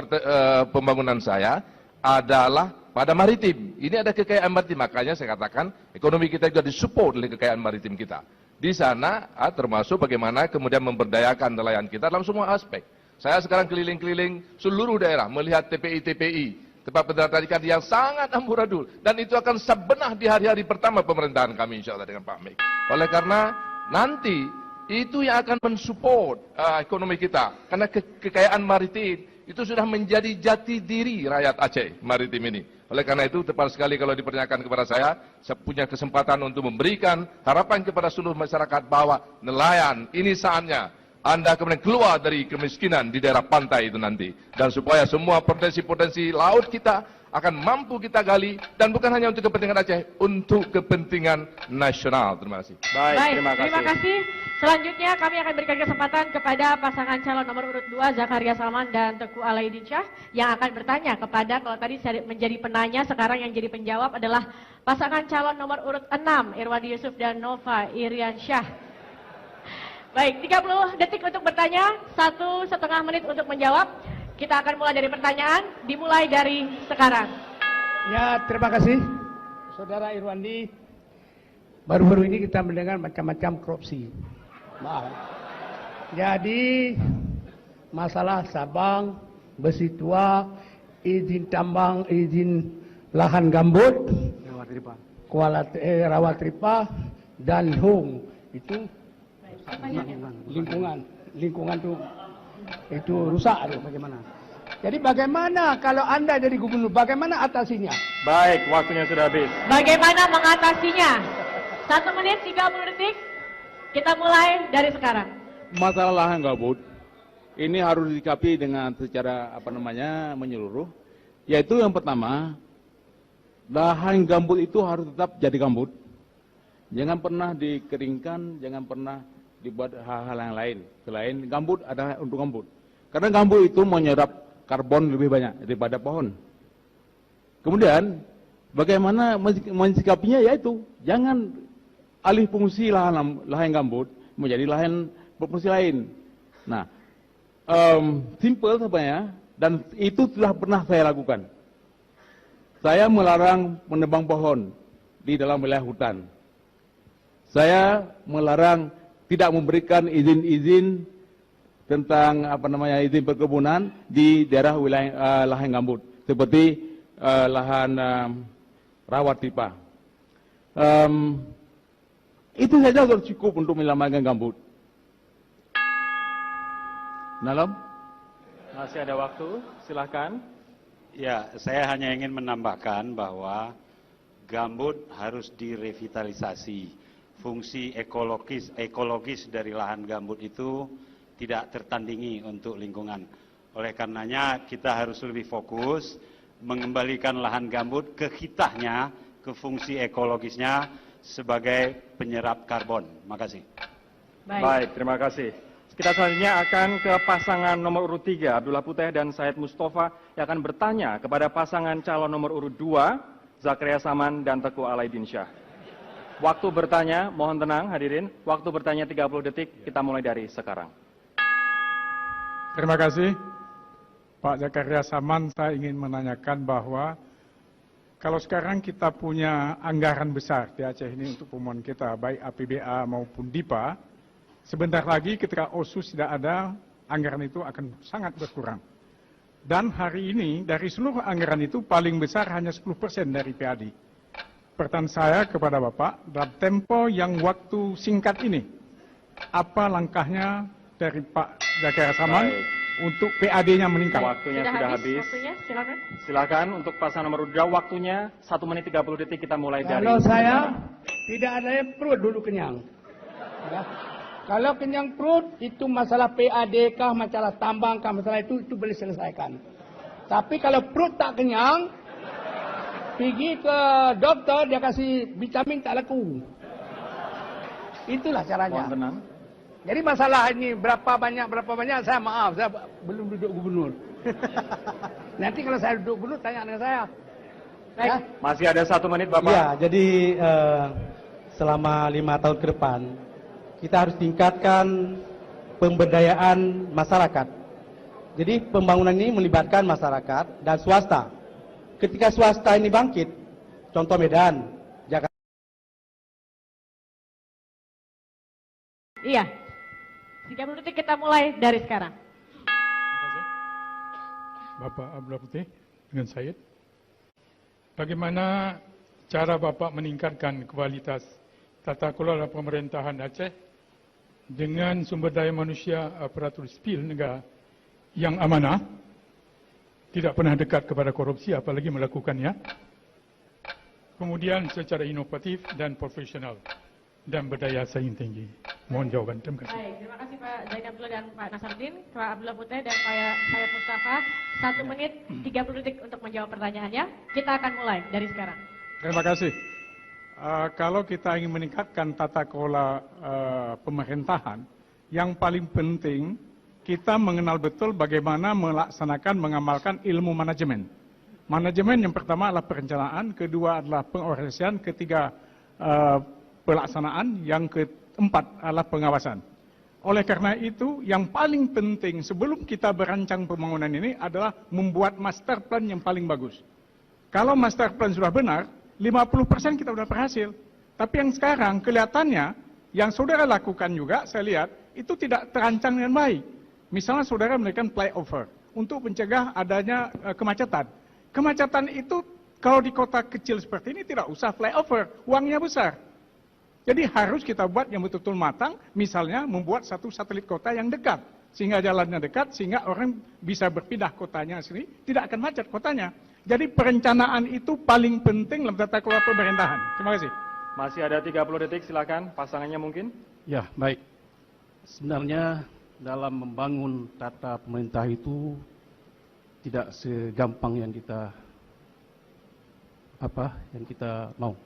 pembangunan saya adalah pada maritim. Ini ada kekayaan maritim, makanya saya katakan ekonomi kita juga disupport oleh kekayaan maritim kita. Di sana termasuk bagaimana kemudian memberdayakan nelayan kita dalam semua aspek. Saya sekarang keliling-keliling seluruh daerah melihat TPI, tempat pendaratan ikan yang sangat amburadul. Dan itu akan sebenah di hari-hari pertama pemerintahan kami insya Allah dengan Pak Mek. Oleh karena nanti itu yang akan mensupport ekonomi kita. Karena kekayaan maritim itu sudah menjadi jati diri rakyat Aceh maritim ini. Oleh karena itu tepat sekali kalau dipertanyakan kepada saya punya kesempatan untuk memberikan harapan kepada seluruh masyarakat bahwa nelayan ini saatnya Anda kemudian keluar dari kemiskinan di daerah pantai itu nanti. Dan supaya semua potensi-potensi laut kita akan mampu kita gali. Dan bukan hanya untuk kepentingan Aceh, untuk kepentingan nasional. Terima kasih. Baik, terima kasih. Selanjutnya kami akan berikan kesempatan kepada pasangan calon nomor urut 2, Zakaria Salman dan Teguh Alaidin Syah, yang akan bertanya kepada, kalau tadi menjadi penanya, sekarang yang jadi penjawab adalah pasangan calon nomor urut 6, Irwandi Yusuf dan Nova Iriansyah. Baik, 30 detik untuk bertanya, 1,5 menit untuk menjawab. Kita akan mulai dari pertanyaan, dimulai dari sekarang. Ya, terima kasih, Saudara Irwandi. Baru-baru ini kita mendengar macam-macam korupsi. Maaf. Jadi, masalah Sabang, Besi Tua, izin tambang, izin lahan gambut, Rawatripa, dan Hong. Itu lingkungan itu rusak bagaimana? Jadi bagaimana kalau Anda jadi gubernur, bagaimana atasinya? Baik, waktunya sudah habis. Bagaimana mengatasinya? 1 menit 30 detik. Kita mulai dari sekarang. Masalah lahan gambut ini harus disikapi dengan secara menyeluruh. Yaitu yang pertama, lahan gambut itu harus tetap jadi gambut. Jangan pernah dikeringkan, jangan pernah dibuat hal-hal yang lain. Selain gambut adalah untuk gambut. Karena gambut itu menyerap karbon lebih banyak daripada pohon. Kemudian, bagaimana mensikapinya, yaitu jangan alih fungsi lahan gambut menjadi lahan berfungsi lain. Nah, simple sebenarnya, dan itu telah pernah saya lakukan. Saya melarang menebang pohon di dalam wilayah hutan. Saya melarang tidak memberikan izin-izin tentang izin perkebunan di daerah wilayah lahan gambut seperti lahan Rawatripa. Itu saja sudah cukup untuk menyelamatkan gambut. Nalam? Masih ada waktu, silakan. Ya, saya hanya ingin menambahkan bahwa gambut harus direvitalisasi. Fungsi ekologis dari lahan gambut itu tidak tertandingi untuk lingkungan. Oleh karenanya kita harus lebih fokus mengembalikan lahan gambut ke hitahnya, ke fungsi ekologisnya sebagai penyerap karbon. Makasih. Baik, terima kasih. Kita selanjutnya akan ke pasangan nomor urut 3, Abdullah Puteh dan Said Mustafa, yang akan bertanya kepada pasangan calon nomor urut 2, Zakaria Salman dan Teguh Alaidin Syah. Waktu bertanya, mohon tenang hadirin, waktu bertanya 30 detik, kita mulai dari sekarang. Terima kasih. Pak Zakaria Salman, saya ingin menanyakan bahwa kalau sekarang kita punya anggaran besar di Aceh ini untuk pembangunan kita, baik APBA maupun DIPA, sebentar lagi ketika OSUS tidak ada, anggaran itu akan sangat berkurang. Dan hari ini, dari seluruh anggaran itu, paling besar hanya 10% dari PAD. Pertanyaan saya kepada Bapak, dalam tempo yang waktu singkat ini, apa langkahnya dari Pak Zakaria Salman untuk PAD-nya meningkat? Waktunya sudah habis. Waktunya, silakan. Silakan untuk pasangan nomor 2, waktunya 1 menit 30 detik, kita mulai dari... Kalau saya tidak ada yang perut dulu kenyang. Ya. Kalau kenyang perut, itu masalah PAD kah, masalah tambang kah, masalah itu boleh selesaikan. Tapi kalau perut tak kenyang, pergi ke dokter, dia kasih vitamin tak laku. Itulah caranya. Jadi masalah ini berapa banyak, saya maaf, saya belum duduk gubernur. Nanti kalau saya duduk gubernur, tanya dengan saya. Ya? Masih ada 1 menit, Bapak. Ya, jadi selama 5 tahun ke depan, kita harus tingkatkan pemberdayaan masyarakat. Jadi pembangunan ini melibatkan masyarakat dan swasta. Ketika swasta ini bangkit, contoh Medan, Jakarta. Iya, 30 detik kita mulai dari sekarang. Bapak Abdullah Putih dengan Syed. Bagaimana cara Bapak meningkatkan kualitas tata kelola pemerintahan Aceh dengan sumber daya manusia aparatur sipil negara yang amanah, tidak pernah dekat kepada korupsi apalagi melakukannya, kemudian secara inovatif dan profesional dan berdaya saing tinggi. Mohon jawaban. Terima kasih. Baik, terima kasih Pak Zain Abdullah dan Pak Nasruddin, Pak Abdullah Putih dan Pak Syed Mustafa. 1 menit 30 detik untuk menjawab pertanyaannya. Kita akan mulai dari sekarang. Terima kasih. Kalau kita ingin meningkatkan tata kelola pemerintahan, yang paling penting kita mengenal betul bagaimana melaksanakan, mengamalkan ilmu manajemen. Manajemen yang pertama adalah perencanaan, kedua adalah pengorganisasian, ketiga pelaksanaan, yang keempat adalah pengawasan. Oleh karena itu, yang paling penting sebelum kita berancang pembangunan ini adalah membuat master plan yang paling bagus. Kalau master plan sudah benar, 50% kita sudah berhasil. Tapi yang sekarang kelihatannya, yang saudara lakukan juga, saya lihat, itu tidak terancang dengan baik. Misalnya saudara melakukan flyover untuk mencegah adanya kemacetan. Kemacetan itu kalau di kota kecil seperti ini tidak usah flyover, uangnya besar. Jadi harus kita buat yang betul-betul matang, misalnya membuat satu satelit kota yang dekat. Sehingga jalannya dekat, sehingga orang bisa berpindah kotanya sendiri, tidak akan macet kotanya. Jadi perencanaan itu paling penting dalam tata kelola pemerintahan. Terima kasih. Masih ada 30 detik, silakan pasangannya mungkin. Ya, baik. Sebenarnya dalam membangun tata pemerintah itu tidak segampang yang kita mau.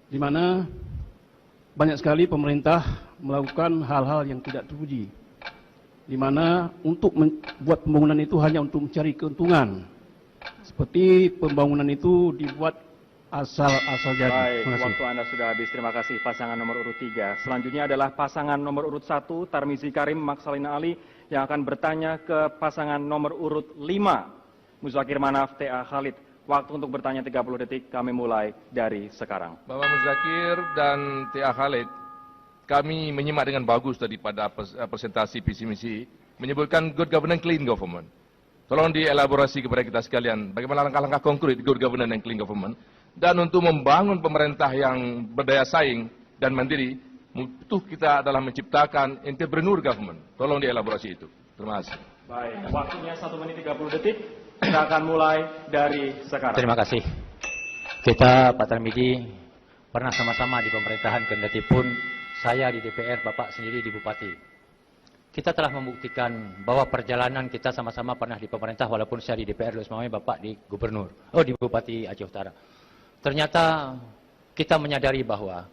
Di mana banyak sekali pemerintah melakukan hal-hal yang tidak terpuji. Di mana untuk membuat pembangunan itu hanya untuk mencari keuntungan. Seperti pembangunan itu dibuat asal jadi. Baik, waktu Anda sudah habis. Terima kasih pasangan nomor urut 3. Selanjutnya adalah pasangan nomor urut 1, Tarmizi Karim Maksalina Ali, yang akan bertanya ke pasangan nomor urut 5, Muzakir Manaf T.A. Khalid. Waktu untuk bertanya 30 detik, kami mulai dari sekarang. Bapak Muzakir dan T.A. Khalid, kami menyimak dengan bagus tadi pada presentasi visi misi, menyebutkan good governance, clean government. Tolong dielaborasi kepada kita sekalian, bagaimana langkah-langkah konkret good governance dan clean government. Dan untuk membangun pemerintah yang berdaya saing dan mandiri, mutu kita adalah menciptakan entrepreneur government. Tolong dielaborasi itu. Terima kasih. Baik, waktunya 1 menit 30 detik. Kita akan mulai dari sekarang. Terima kasih. Kita, Pak Tarmizi, pernah sama-sama di pemerintahan, kendati pun saya di DPR, Bapak sendiri di Bupati. Kita telah membuktikan bahwa perjalanan kita sama-sama pernah di pemerintah, walaupun saya di DPR, Bapak di Gubernur, di Bupati Aceh Utara. Ternyata kita menyadari bahwa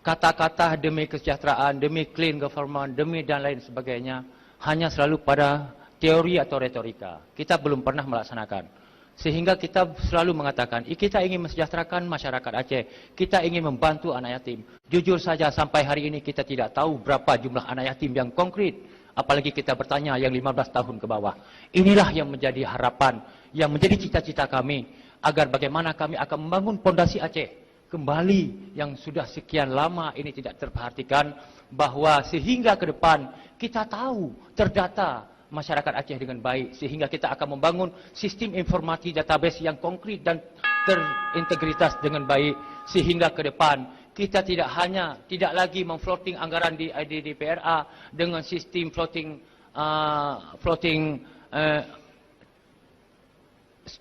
kata-kata demi kesejahteraan, demi clean government, demi dan lain sebagainya, hanya selalu pada teori atau retorika. Kita belum pernah melaksanakan. Sehingga kita selalu mengatakan, kita ingin mensejahterakan masyarakat Aceh. Kita ingin membantu anak yatim. Jujur saja sampai hari ini kita tidak tahu berapa jumlah anak yatim yang konkret. Apalagi kita bertanya yang 15 tahun ke bawah. Inilah yang menjadi harapan, yang menjadi cita-cita kami. Agar bagaimana kami akan membangun pondasi Aceh kembali yang sudah sekian lama ini tidak terperhatikan. Bahwa sehingga ke depan kita tahu, terdata masyarakat Aceh dengan baik, sehingga kita akan membangun sistem informasi database yang konkret dan terintegritas dengan baik, sehingga ke depan kita tidak lagi memfloating anggaran di DPRA dengan sistem floating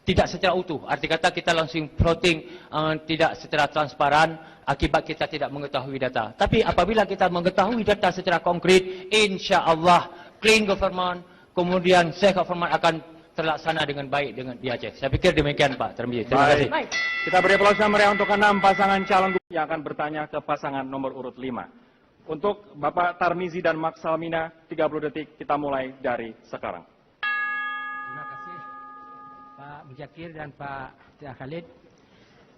tidak secara utuh. Arti kata kita langsung floating tidak secara transparan, akibat kita tidak mengetahui data. Tapi apabila kita mengetahui data secara konkret, insya Allah clean government, kemudian safe government akan terlaksana dengan baik di Aceh. Saya pikir demikian Pak Tarmizi. Terima kasih. Baik. Kita beri aplaus yang meriah untuk 6 pasangan calon gubernur yang akan bertanya ke pasangan nomor urut 5. Untuk Bapak Tarmizi dan Mak Salmina, 30 detik kita mulai dari sekarang. Terima kasih Pak Muzakir dan Pak Tia Khalid.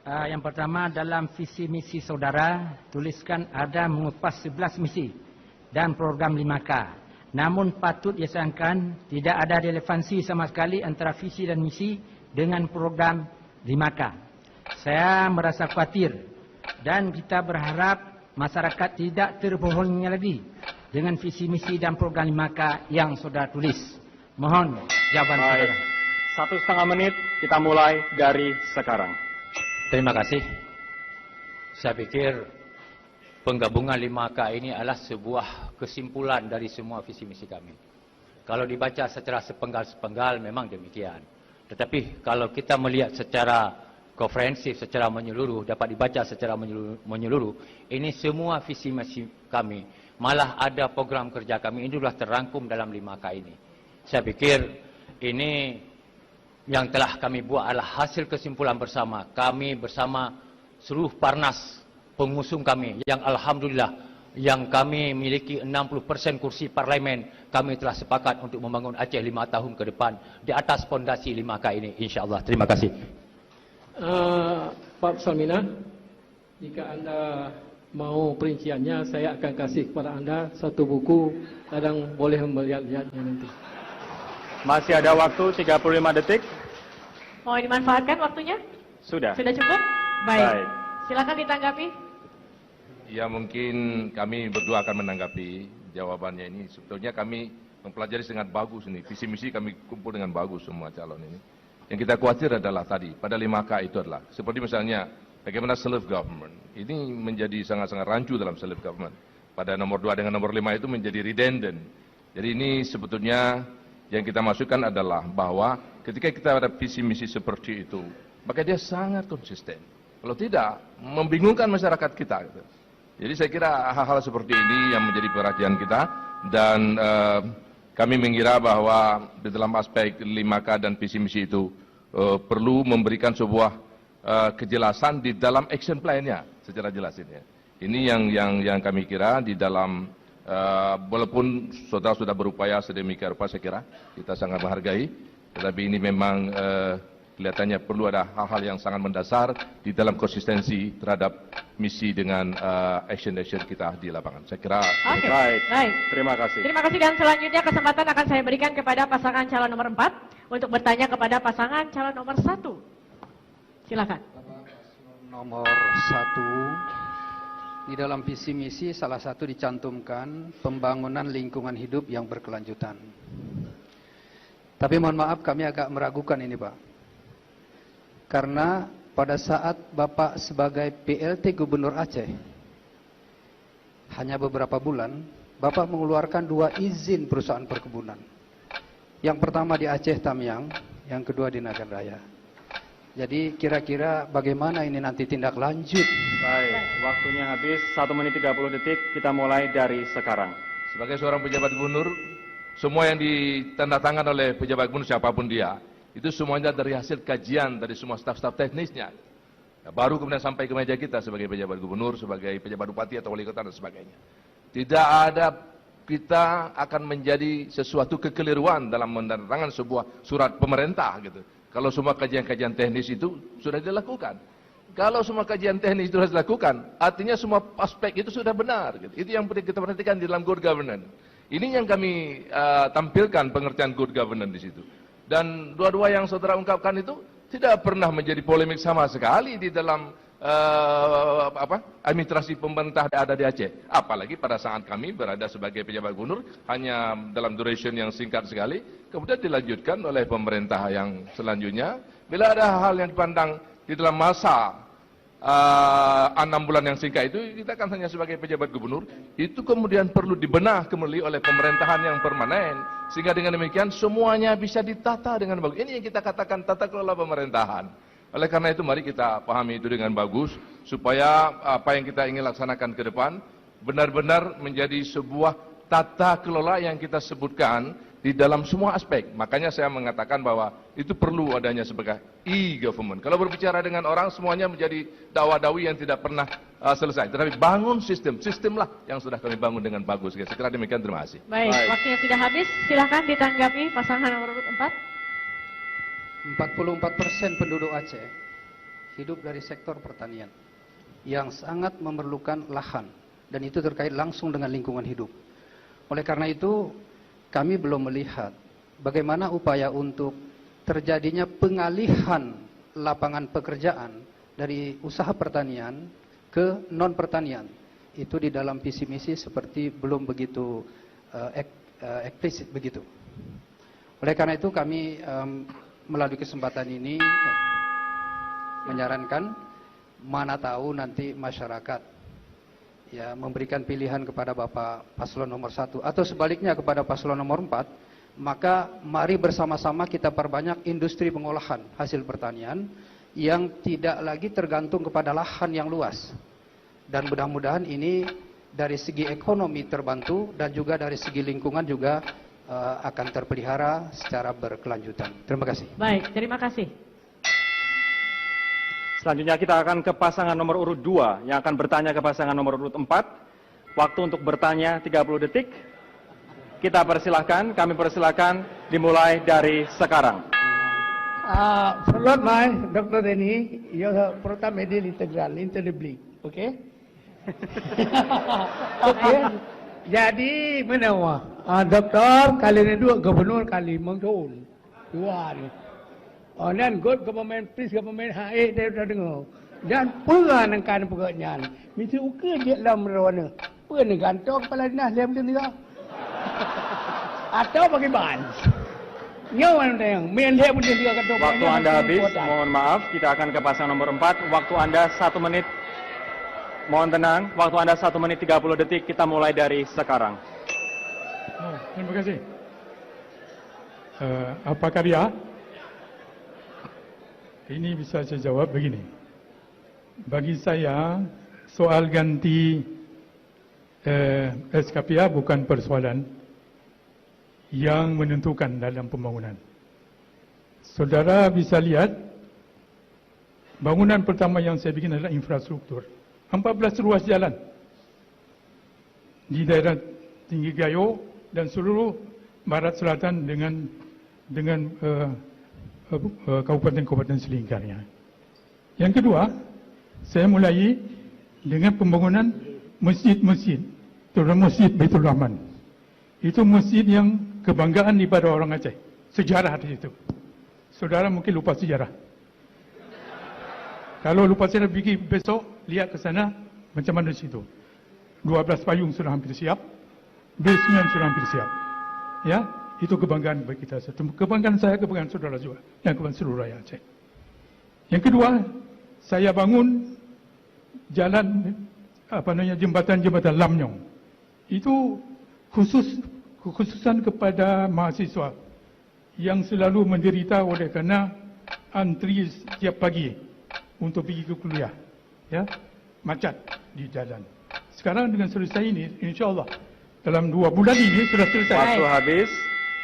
Yang pertama, dalam visi misi saudara, tuliskan ada mengupas 11 misi dan program 5K. Namun patut disayangkan tidak ada relevansi sama sekali antara visi dan misi dengan program 5K. Saya merasa khawatir dan kita berharap masyarakat tidak terbohongi lagi dengan visi misi dan program 5K yang saudara tulis. Mohon jawaban saudara. 1,5 menit kita mulai dari sekarang. Terima kasih. Saya pikir penggabungan 5K ini adalah sebuah kesimpulan dari semua visi misi kami. Kalau dibaca secara sepenggal-sepenggal memang demikian. Tetapi kalau kita melihat secara komprehensif, secara menyeluruh, dapat dibaca secara menyeluruh, ini semua visi misi kami. Malah ada program kerja kami ini sudah terrangkum dalam 5K ini. Saya pikir ini yang telah kami buat adalah hasil kesimpulan bersama. Kami bersama seluruh Parnas pengusung kami yang alhamdulillah yang kami miliki 60% kursi parlimen, kami telah sepakat untuk membangun Aceh 5 tahun ke depan di atas fondasi 5K ini insya-Allah. Terima kasih. Pak Salmina, jika Anda mau perinciannya, saya akan kasih kepada Anda satu buku, kadang boleh melihat-lihatnya nanti. Masih ada waktu 35 detik. Mau dimanfaatkan waktunya? Sudah. Sudah cukup? Baik. Silakan ditanggapi. Ya mungkin kami berdua akan menanggapi jawabannya ini. Sebetulnya kami mempelajari sangat bagus ini. Visi misi kami kumpul dengan bagus semua calon ini. Yang kita khawatir adalah tadi, pada 5K itu adalah, seperti misalnya bagaimana self-government. Ini menjadi sangat-sangat rancu dalam self-government. Pada nomor 2 dengan nomor 5 itu menjadi redundant. Jadi ini sebetulnya yang kita masukkan adalah bahwa ketika kita ada visi misi seperti itu, maka dia sangat konsisten. Kalau tidak, membingungkan masyarakat kita. Gitu. Jadi saya kira hal-hal seperti ini yang menjadi perhatian kita dan kami mengira bahwa di dalam aspek 5K dan visi misi itu perlu memberikan sebuah kejelasan di dalam action plan-nya secara jelas ini. Ini yang kami kira di dalam walaupun saudara sudah berupaya sedemikian rupa, saya kira kita sangat menghargai, tetapi ini memang kelihatannya perlu ada hal-hal yang sangat mendasar di dalam konsistensi terhadap misi dengan action-action kita di lapangan. Saya kira. Oke. Baik. Baik. Terima kasih. Terima kasih dan selanjutnya kesempatan akan saya berikan kepada pasangan calon nomor 4 untuk bertanya kepada pasangan calon nomor 1. Silakan. Nomor 1. Di dalam visi misi salah satu dicantumkan pembangunan lingkungan hidup yang berkelanjutan. Tapi mohon maaf kami agak meragukan ini Pak. Karena pada saat Bapak sebagai PLT Gubernur Aceh, hanya beberapa bulan, Bapak mengeluarkan 2 izin perusahaan perkebunan. Yang pertama di Aceh Tamiang, yang kedua di Nagan Raya. Jadi kira-kira bagaimana ini nanti tindak lanjut? Baik, waktunya habis 1 menit 30 detik, kita mulai dari sekarang. Sebagai seorang pejabat gubernur, semua yang ditandatangan oleh pejabat gubernur siapapun dia, itu semuanya dari hasil kajian dari semua staf-staf teknisnya. Ya, baru kemudian sampai ke meja kita sebagai pejabat gubernur, sebagai pejabat bupati atau wali kota dan sebagainya. Tidak ada kita akan menjadi sesuatu kekeliruan dalam menandatangani sebuah surat pemerintah gitu. Kalau semua kajian-kajian teknis itu sudah dilakukan. Kalau semua kajian teknis itu sudah dilakukan, artinya semua aspek itu sudah benar. Gitu. Itu yang kita perhatikan di dalam good governance. Ini yang kami tampilkan pengertian good governance di situ. Dan dua-dua yang saudara ungkapkan itu tidak pernah menjadi polemik sama sekali di dalam administrasi pemerintah ada di Aceh. Apalagi pada saat kami berada sebagai pejabat gubernur hanya dalam duration yang singkat sekali, kemudian dilanjutkan oleh pemerintah yang selanjutnya. Bila ada hal yang dipandang di dalam masa 6 bulan yang singkat itu, kita kan hanya sebagai pejabat gubernur, itu kemudian perlu dibenah kembali oleh pemerintahan yang permanen, sehingga dengan demikian semuanya bisa ditata dengan bagus. Ini yang kita katakan tata kelola pemerintahan. Oleh karena itu mari kita pahami itu dengan bagus, supaya apa yang kita ingin laksanakan ke depan benar-benar menjadi sebuah tata kelola yang kita sebutkan di dalam semua aspek. Makanya saya mengatakan bahwa itu perlu adanya sebagai e-government. Kalau berbicara dengan orang, semuanya menjadi dawa-dawi yang tidak pernah selesai. Tetapi bangun sistemlah yang sudah kami bangun dengan bagus. Saya kira demikian, terima kasih. Baik, waktunya sudah habis. Silakan ditanggapi pasangan nomor urut 4. 44% penduduk Aceh hidup dari sektor pertanian yang sangat memerlukan lahan, dan itu terkait langsung dengan lingkungan hidup. Oleh karena itu, kami belum melihat bagaimana upaya untuk terjadinya pengalihan lapangan pekerjaan dari usaha pertanian ke non-pertanian. Itu di dalam visi misi seperti belum begitu eksplisit begitu. Oleh karena itu kami melalui kesempatan ini menyarankan, mana tahu nanti masyarakat ya memberikan pilihan kepada Bapak Paslon nomor 1 atau sebaliknya kepada Paslon nomor 4, maka mari bersama-sama kita perbanyak industri pengolahan hasil pertanian yang tidak lagi tergantung kepada lahan yang luas. Dan mudah-mudahan ini dari segi ekonomi terbantu dan juga dari segi lingkungan juga akan terpelihara secara berkelanjutan. Terima kasih. Baik, terima kasih. Selanjutnya kita akan ke pasangan nomor urut 2 yang akan bertanya ke pasangan nomor urut 4. Waktu untuk bertanya 30 detik. Kita persilahkan, kami persilahkan dimulai dari sekarang. Lord Mai, Dr. Denny, you're the Prota Medil Integral, Interliblik, okay? Okay. Jadi, mana Doktor, kali ini 2, Gubernur kali Mengkul. 2 ni. Dan good government, please government, dia dah dengar. Dan pengankan pekerjaan. Mesti ukur je dalam merona. Pengantung kepala dinas, dia macam ni tak? Atau bagi ban. Nyawan yang main dia pun dia kata. Waktu Anda habis, mohon maaf, kita akan ke pasangan nomor 4. Waktu Anda 1 menit. Mohon tenang, waktu Anda 1 menit 30 detik, kita mulai dari sekarang. Terima kasih. Apa karya? Ini bisa saya jawab begini. Bagi saya, soal ganti SKPA bukan persoalan yang menentukan dalam pembangunan. Saudara bisa lihat, bangunan pertama yang saya bikin adalah infrastruktur. 14 ruas jalan di daerah Tinggi Gayo dan seluruh barat selatan dengan kabupaten-kabupaten selingkarnya. Yang kedua, saya mulai dengan pembangunan masjid-masjid, terutama Masjid Baitul Rahman. Itu masjid yang kebanggaan daripada orang Aceh. Sejarah di situ. Saudara mungkin lupa sejarah. Kalau lupa sejarah, pergi besok, lihat ke sana, macam mana di situ. 12 payung sudah hampir siap, basement sudah hampir siap. Ya, itu kebanggaan bagi kita. Kebanggaan saya, kebanggaan saudara juga, dan kebanggaan seluruh rakyat Aceh. Yang kedua, saya bangun jalan, jembatan Lamnyong. Itu khususan kepada mahasiswa yang selalu menderita oleh kerana antri setiap pagi untuk pergi ke kuliah. Ya, macet di jalan. Sekarang dengan selesai ini, insyaAllah dalam 2 bulan ini sudah selesai. Waktu habis.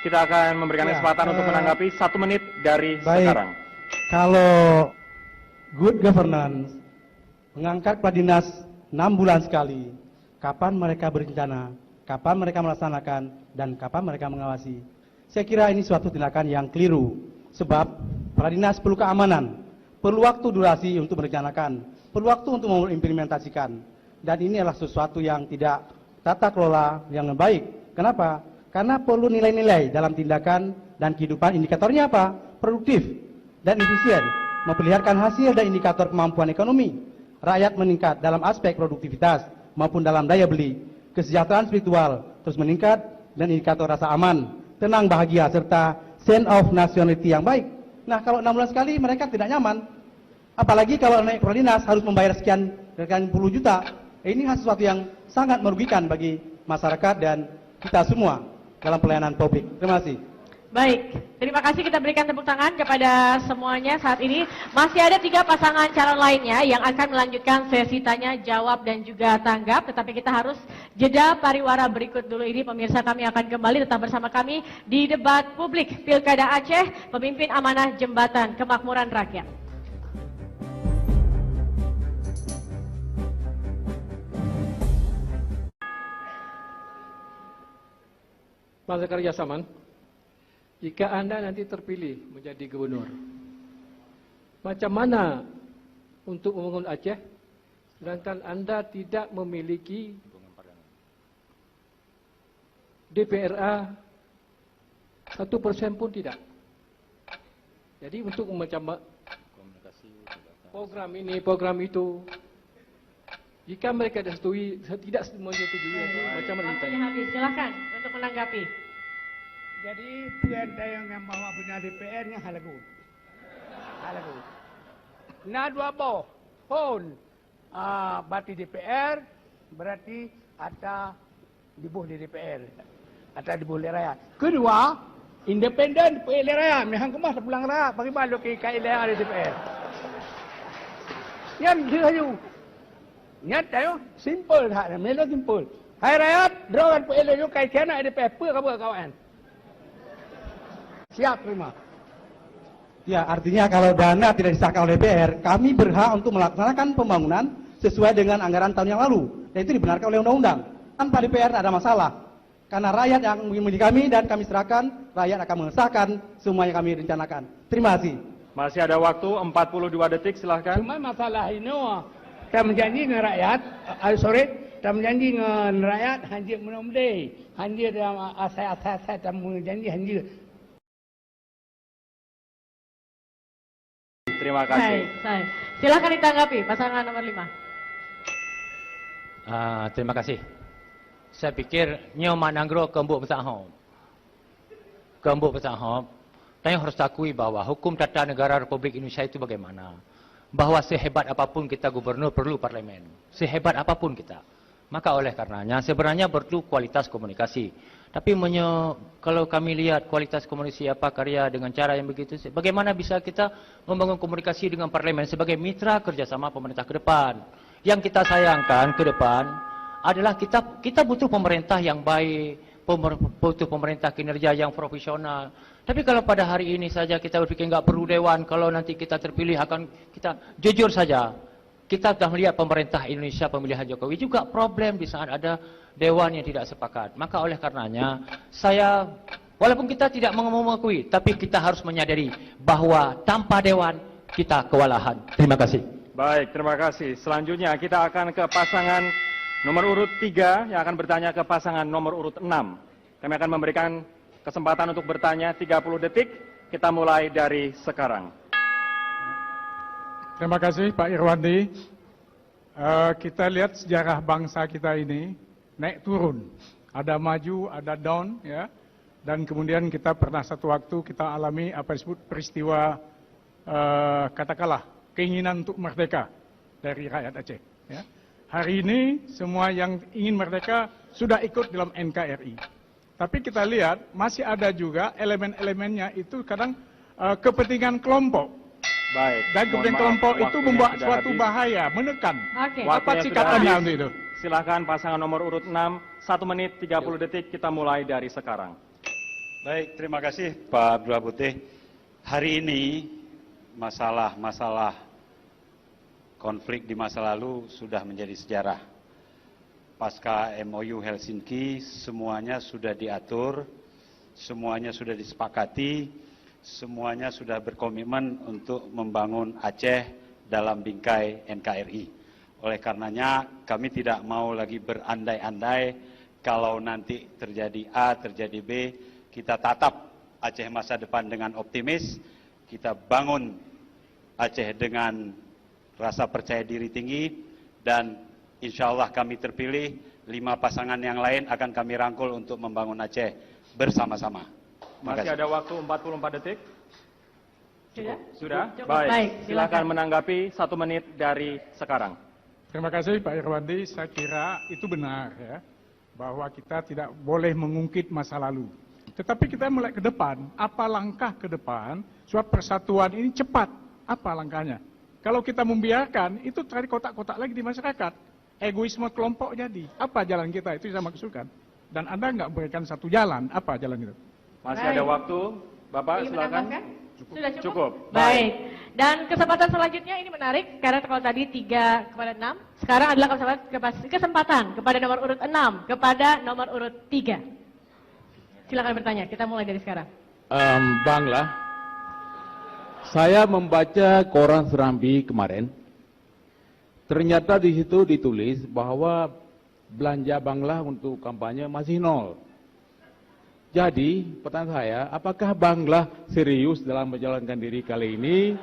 Kita akan memberikan kesempatan untuk menanggapi 1 menit dari sekarang. Kalau good governance mengangkat kepala dinas 6 bulan sekali, kapan mereka berencana, kapan mereka melaksanakan, dan kapan mereka mengawasi. Saya kira ini suatu tindakan yang keliru. Sebab kepala dinas perlu keamanan, perlu waktu durasi untuk merencanakan, perlu waktu untuk mengimplementasikan. Dan ini adalah sesuatu yang tidak tata kelola yang baik. Kenapa? Karena perlu nilai-nilai dalam tindakan dan kehidupan. Indikatornya apa? Produktif dan efisien. Memperlihatkan hasil dan indikator kemampuan ekonomi. Rakyat meningkat dalam aspek produktivitas maupun dalam daya beli. Kesejahteraan spiritual terus meningkat dan indikator rasa aman, tenang, bahagia, serta sense of nationality yang baik. Nah, kalau 6 bulan sekali mereka tidak nyaman. Apalagi kalau naik kepala dinas harus membayar sekian puluh juta. Ini sesuatu yang sangat merugikan bagi masyarakat dan kita semua dalam pelayanan publik. Terima kasih. Baik, terima kasih, kita berikan tepuk tangan kepada semuanya saat ini. Masih ada 3 pasangan calon lainnya yang akan melanjutkan sesi tanya, jawab, dan juga tanggap. Tetapi kita harus jeda pariwara berikut dulu ini. Pemirsa, kami akan kembali tetap bersama kami di debat publik Pilkada Aceh, pemimpin amanah Jembatan Kemakmuran Rakyat. Pak Zakaria Saman, jika Anda nanti terpilih menjadi gubernur, macam mana untuk membangun Aceh, sedangkan Anda tidak memiliki DPRA 1% pun tidak. Jadi untuk macam program ini, program itu, jika mereka tidak menyetujui, macam mana Waktunya habis, silakan untuk menanggapi. Jadi perintah yang bawa benar DPR-nya halagu. Nah dua boh pun berarti DPR berarti ada dibuh di DPR, ada dibuh di rakyat. Kedua, independen di rakyat, mehang kemas pulang rakyat, bagi malu ke KLR di DPR. Yang sahaja. Nyat tayo, simple tak, melo simple. Hai rakyat, drogan PLN yo kai kena DPR, apa kawan? Siap, terima. Ya, artinya kalau dana tidak disahkan oleh DPR, kami berhak untuk melaksanakan pembangunan sesuai dengan anggaran tahun yang lalu. Dan itu dibenarkan oleh undang-undang. Tanpa DPR tidak ada masalah. Karena rakyat yang memilih kami dan kami serahkan, rakyat akan mengesahkan semua yang kami rencanakan. Terima kasih. Masih ada waktu 42 detik, silahkan. Cuma masalah ini, kita menjanji dengan rakyat, kita menjanji dengan rakyat, hanjir menumdai, hanjir dalam saya dan menjanji hanjir. Terima kasih. Baik. Silakan ditanggapi pasangan nomor 5. Terima kasih. Saya pikir nyo mananggro kembuk pesahom. Kembuk pesahom. Tapi harus akui bahwa hukum tata negara Republik Indonesia itu bagaimana? Bahwa sehebat apapun kita gubernur perlu parlemen. Sehebat apapun kita. Maka oleh karenanya sebenarnya perlu kualitas komunikasi. Tapi kalau kami lihat kualitas komunikasi apa karya dengan cara yang begitu, bagaimana bisa kita membangun komunikasi dengan parlemen sebagai mitra kerjasama pemerintah ke depan? Yang kita sayangkan ke depan adalah kita butuh pemerintah yang baik, butuh pemerintah kinerja yang profesional. Tapi kalau pada hari ini saja kita berpikir nggak perlu dewan, kalau nanti kita terpilih akan kita jujur saja. Kita sudah melihat pemerintah Indonesia pemilihan Jokowi juga problem di saat ada dewan yang tidak sepakat. Maka oleh karenanya saya, walaupun kita tidak mengakui, tapi kita harus menyadari bahwa tanpa dewan kita kewalahan. Terima kasih. Baik, terima kasih. Selanjutnya kita akan ke pasangan nomor urut 3 yang akan bertanya ke pasangan nomor urut 6. Kami akan memberikan kesempatan untuk bertanya 30 detik. Kita mulai dari sekarang. Terima kasih Pak Irwandi. Kita lihat sejarah bangsa kita ini naik turun, ada maju, ada down, ya. Dan kemudian kita pernah satu waktu kita alami apa disebut peristiwa katakanlah keinginan untuk merdeka dari rakyat Aceh. Ya. Hari ini semua yang ingin merdeka sudah ikut dalam NKRI. Tapi kita lihat masih ada juga elemen-elemennya itu kadang kepentingan kelompok. Baik. Dan kemudian kelompok itu membuat suatu bahaya, menekan. Apa sikap Anda untuk itu? Silakan pasangan nomor urut 6, 1 menit 30 detik, kita mulai dari sekarang. Baik, terima kasih Pak Abdullah Putih. Hari ini masalah konflik di masa lalu sudah menjadi sejarah. Pasca MOU Helsinki, semuanya sudah diatur, semuanya sudah disepakati, semuanya sudah berkomitmen untuk membangun Aceh dalam bingkai NKRI. Oleh karenanya kami tidak mau lagi berandai-andai kalau nanti terjadi A, terjadi B. Kita tatap Aceh masa depan dengan optimis, kita bangun Aceh dengan rasa percaya diri tinggi, dan insya Allah kami terpilih, 5 pasangan yang lain akan kami rangkul untuk membangun Aceh bersama-sama. Masih ada waktu 44 detik. Sudah? Cukup. Baik, silakan menanggapi 1 menit dari sekarang. Terima kasih Pak Irwandi, saya kira itu benar ya, bahwa kita tidak boleh mengungkit masa lalu. Tetapi kita mulai ke depan, apa langkah ke depan, sebab persatuan ini cepat, apa langkahnya? Kalau kita membiarkan, itu cari kotak-kotak lagi di masyarakat. Egoisme kelompok jadi. Apa jalan kita? Itu saya maksudkan. Dan Anda nggak berikan satu jalan, apa jalan itu? Masih ada waktu, Bapak Ingin silakan. menambahkan? Sudah cukup? Cukup. Baik. Dan kesempatan selanjutnya ini menarik, karena kalau tadi 3 kepada 6, sekarang adalah kesempatan kepada nomor urut 6, kepada nomor urut 3. Silakan bertanya, kita mulai dari sekarang. Banglah, saya membaca koran Serambi kemarin, ternyata di situ ditulis bahwa belanja Banglah untuk kampanye masih 0. Jadi, pertanyaan saya, apakah Banglah serius dalam menjalankan diri kali ini?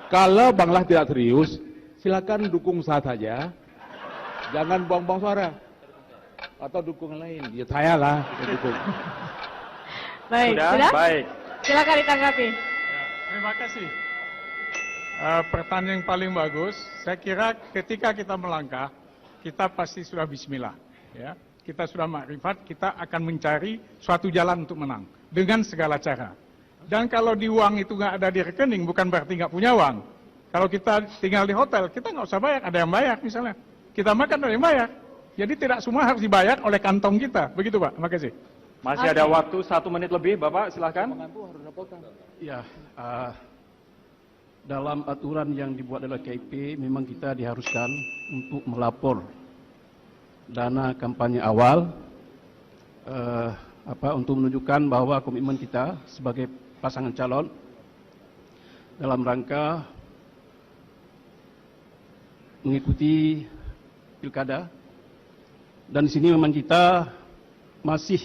Kalau Banglah tidak serius, silakan dukung saya saja. Jangan buang-buang suara. Atau dukung lain. Ya saya lah, kita dukung. Baik, sudah? Baik. Silakan ditanggapi. Terima kasih. Pertanyaan yang paling bagus, saya kira ketika kita melangkah, kita pasti sudah bismillah. Ya. Kita sudah makrifat, kita akan mencari suatu jalan untuk menang. Dengan segala cara. Dan kalau di uang itu nggak ada di rekening, bukan berarti nggak punya uang. Kalau kita tinggal di hotel, kita nggak usah bayar, ada yang bayar misalnya. Kita makan, ada yang bayar. Jadi tidak semua harus dibayar oleh kantong kita. Begitu Pak, terima kasih. Masih ada waktu 1 menit lebih, Bapak silakan. Ya, dalam aturan yang dibuat oleh KIP, memang kita diharuskan untuk melapor dana kampanye awal untuk menunjukkan bahwa komitmen kita sebagai pasangan calon dalam rangka mengikuti pilkada. Dan di sini memang kita masih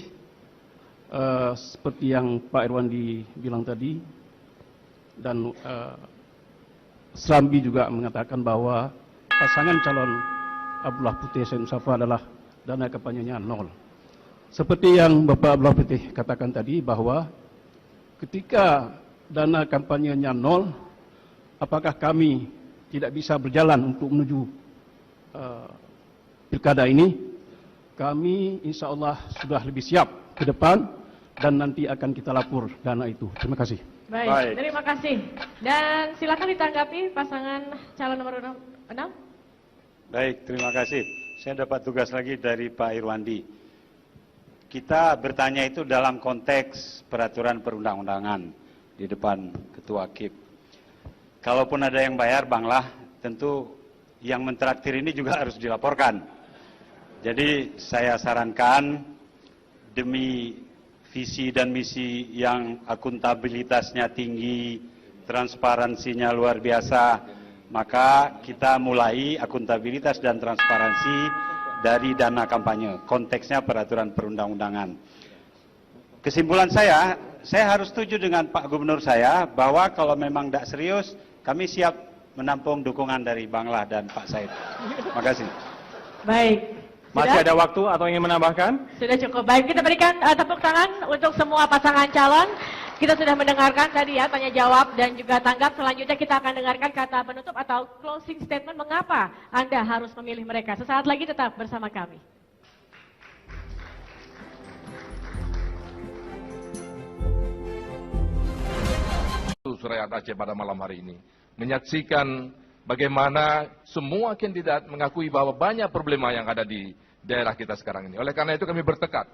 seperti yang Pak Irwandi bilang tadi, dan Serambi juga mengatakan bahwa pasangan calon Abdullah Putih Said Mustafa adalah dana kampanyenya 0. Seperti yang Bapak Abdullah Putih katakan tadi bahwa ketika dana kampanyenya 0, apakah kami tidak bisa berjalan untuk menuju pilkada ini? Kami insya Allah sudah lebih siap ke depan dan nanti akan kita lapor dana itu. Terima kasih. Baik. Terima kasih. Dan silakan ditanggapi pasangan calon nomor 6. Baik, terima kasih. Saya dapat tugas lagi dari Pak Irwandi. Kita bertanya itu dalam konteks peraturan perundang-undangan di depan Ketua KIP. Kalaupun ada yang bayar, Banglah, tentu yang mentraktir ini juga harus dilaporkan. Jadi saya sarankan demi visi dan misi yang akuntabilitasnya tinggi, transparansinya luar biasa, maka kita mulai akuntabilitas dan transparansi dari dana kampanye. Konteksnya peraturan perundang-undangan. Kesimpulan saya harus setuju dengan Pak Gubernur saya bahwa kalau memang tidak serius, kami siap menampung dukungan dari Banglah dan Pak Said. Terima kasih. Baik. Masih ada waktu atau ingin menambahkan? Sudah cukup. Baik, kita berikan tepuk tangan untuk semua pasangan calon. Kita sudah mendengarkan tadi ya tanya jawab dan juga tanggap. Selanjutnya kita akan dengarkan kata penutup atau closing statement mengapa Anda harus memilih mereka. Sesaat lagi tetap bersama kami. Rakyat Aceh pada malam hari ini menyaksikan bagaimana semua kandidat mengakui bahwa banyak problema yang ada di daerah kita sekarang ini. Oleh karena itu kami bertekad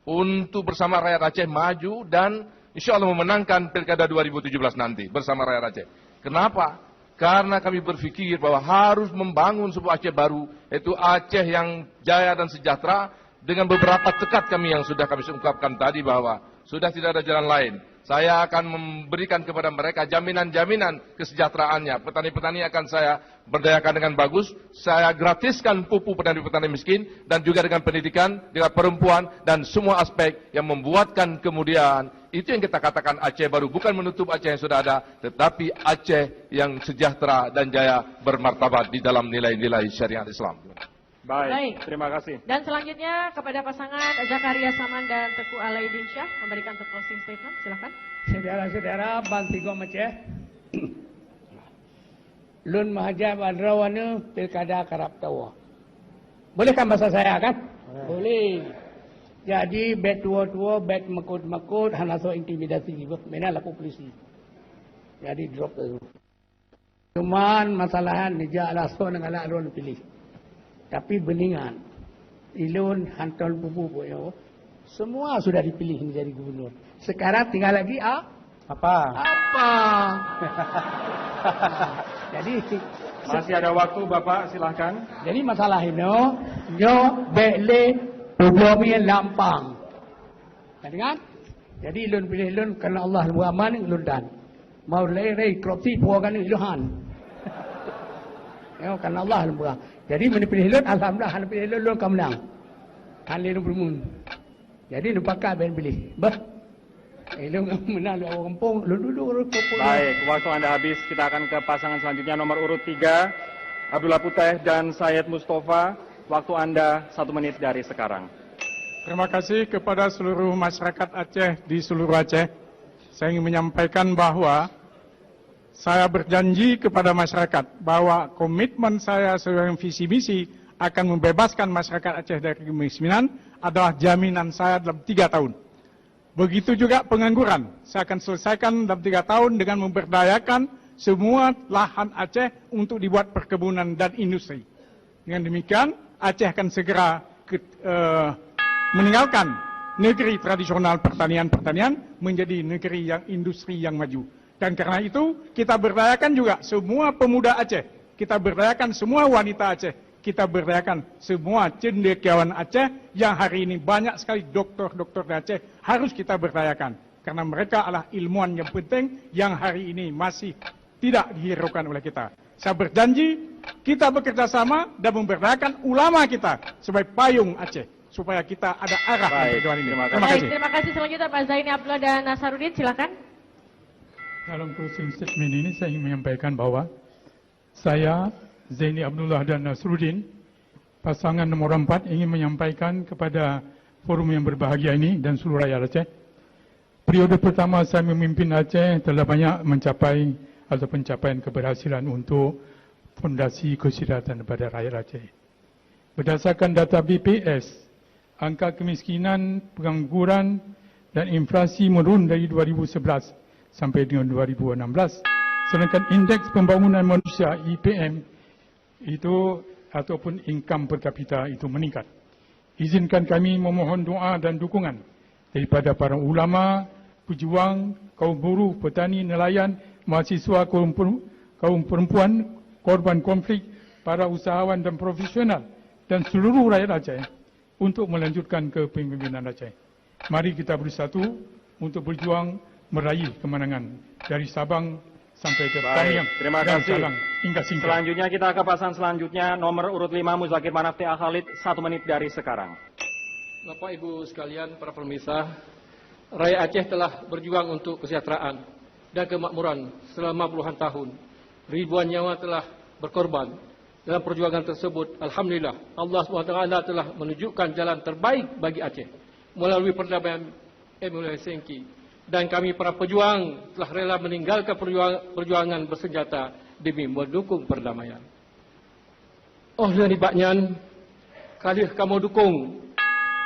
untuk bersama rakyat Aceh maju dan insya Allah memenangkan Pilkada 2017 nanti bersama rakyat Aceh. Kenapa? Karena kami berpikir bahwa harus membangun sebuah Aceh baru, yaitu Aceh yang jaya dan sejahtera, dengan beberapa tekad kami yang sudah kami ungkapkan tadi bahwa sudah tidak ada jalan lain. Saya akan memberikan kepada mereka jaminan-jaminan kesejahteraannya. Petani-petani akan saya berdayakan dengan bagus. Saya gratiskan pupuk petani-petani miskin. Dan juga dengan pendidikan, dengan perempuan, dan semua aspek yang membuatkan kemudian. Itu yang kita katakan Aceh baru. Bukan menutup Aceh yang sudah ada. Tetapi Aceh yang sejahtera dan jaya bermartabat di dalam nilai-nilai syariat Islam. Baik, terima kasih. Dan selanjutnya kepada pasangan Zakaria Saman dan Teguh Alaidin Syah memberikan closing statement. Silakan. Saudara-saudara, Banti Gom Aceh. Lun Mahajab Adrawana Pilkada Karab Tawa. Boleh kan bahasa saya kan? Boleh. Jadi bet tua-tua, bet makut-makut, hana so intimidasi gitu. Mana lapor polisi. Jadi drop tu. Cuman masalahan nija alaso dengan alun pilih. Tapi beningan. Ilun hantar bubu boyo. Semua sudah dipilih menjadi gubernur. Sekarang tinggal lagi Apa? Jadi Masih ada waktu Bapak, silahkan. jadi masalah ini, nyo bele problemnya lampang. Kan? Jadi ilun pilih ilun kerana Allah aman ilun dan. Mau lere korupsi puakan iluhan. Ya kerana Allah alam. Jadi menipilih ilun alhamdulillah han pilih ilun kamu menang. Kan ilun bermun. Jadi numpaka ben pilih. Bah. Ilun menang orang kampung, lu duduk Baik, waktu Anda habis. Kita akan ke pasangan selanjutnya nomor urut 3, Abdullah Puteh dan Syed Mustafa. Waktu Anda 1 menit dari sekarang. Terima kasih kepada seluruh masyarakat Aceh di seluruh Aceh. Saya ingin menyampaikan bahwa saya berjanji kepada masyarakat bahwa komitmen saya sebagai visi misi akan membebaskan masyarakat Aceh dari kemiskinan adalah jaminan saya dalam 3 tahun. Begitu juga pengangguran. Saya akan selesaikan dalam 3 tahun dengan memberdayakan semua lahan Aceh untuk dibuat perkebunan dan industri. Dengan demikian, Aceh akan segera meninggalkan negeri tradisional pertanian menjadi negeri yang industri yang maju. Dan karena itu, kita berdayakan juga semua pemuda Aceh. Kita berdayakan semua wanita Aceh. Kita berdayakan semua cendekiawan Aceh yang hari ini banyak sekali doktor-doktor di Aceh harus kita berdayakan. Karena mereka adalah ilmuwan yang penting yang hari ini masih tidak dihiraukan oleh kita. Saya berjanji kita bekerja sama dan memberdayakan ulama kita sebagai payung Aceh. Supaya kita ada arah perjuangan ini. Terima kasih. Terima kasih. Selanjutnya Pak Zaini Abdullah dan Nasarudin, silakan. Dalam closing statement ini saya ingin menyampaikan bahwa saya, Zaini Abdullah dan Nasruddin, pasangan nomor 4 ingin menyampaikan kepada forum yang berbahagia ini dan seluruh rakyat Aceh. Periode pertama saya memimpin Aceh telah banyak mencapai atau pencapaian keberhasilan untuk fondasi kesejahteraan pada rakyat Aceh. Berdasarkan data BPS, angka kemiskinan, pengangguran dan inflasi menurun dari 2011 sampai dengan 2016. Sedangkan indeks pembangunan manusia IPM itu ataupun income per kapita itu meningkat. Izinkan kami memohon doa dan dukungan daripada para ulama, pejuang, kaum buruh, petani, nelayan, mahasiswa, kaum perempuan, korban konflik, para usahawan dan profesional dan seluruh rakyat Aceh untuk melanjutkan kepemimpinan Aceh. Mari kita bersatu untuk berjuang meraih kemenangan dari Sabang sampai ke Pamiang dan Salang hingga Singkang. Selanjutnya kita ke pasangan selanjutnya nomor urut 5 Muzakir Manaf T.A. Khalid 1 menit dari sekarang. Bapak Ibu sekalian, para pemirsa, rakyat Aceh telah berjuang untuk kesejahteraan dan kemakmuran selama puluhan tahun. Ribuan nyawa telah berkorban dalam perjuangan tersebut. Alhamdulillah, Allah SWT telah menunjukkan jalan terbaik bagi Aceh melalui perdamaian MUI Sengki. Dan kami para pejuang telah rela meninggalkan perjuangan bersenjata demi mendukung perdamaian. Oh, dan ibaknya, kali kamu dukung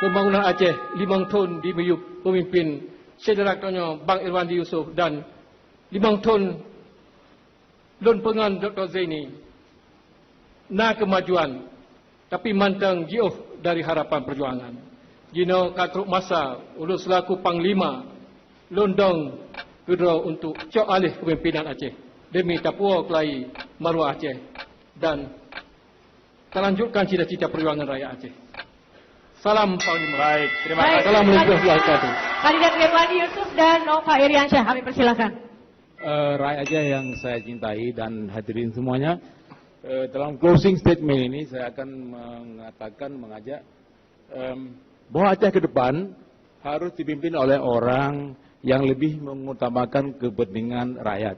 pembangunan Aceh 5 tahun di meyup pemimpin Saudara Bang Irwandi Yusof dan 5 tahun Lon Pengan Dr. Zaini. Na kemajuan, tapi mantang jauh dari harapan perjuangan. Jino katruk masa ulus selaku Panglima Londong kedua untuk cok alih kepimpinan Aceh demi tapua kelai maruah Aceh dan melanjutkan cita-cita perjuangan rakyat Aceh. Salam Panglima. Baik, terima kasih. Assalamualaikum warahmatullahi wabarakatuh. Kandidat Irwandi Yusuf dan Nova Iriansyah, kami persilakan. Rakyat Aceh yang saya cintai dan hadirin semuanya, dalam closing statement ini saya akan mengajak bahwa Aceh ke depan harus dipimpin oleh orang yang lebih mengutamakan kepentingan rakyat,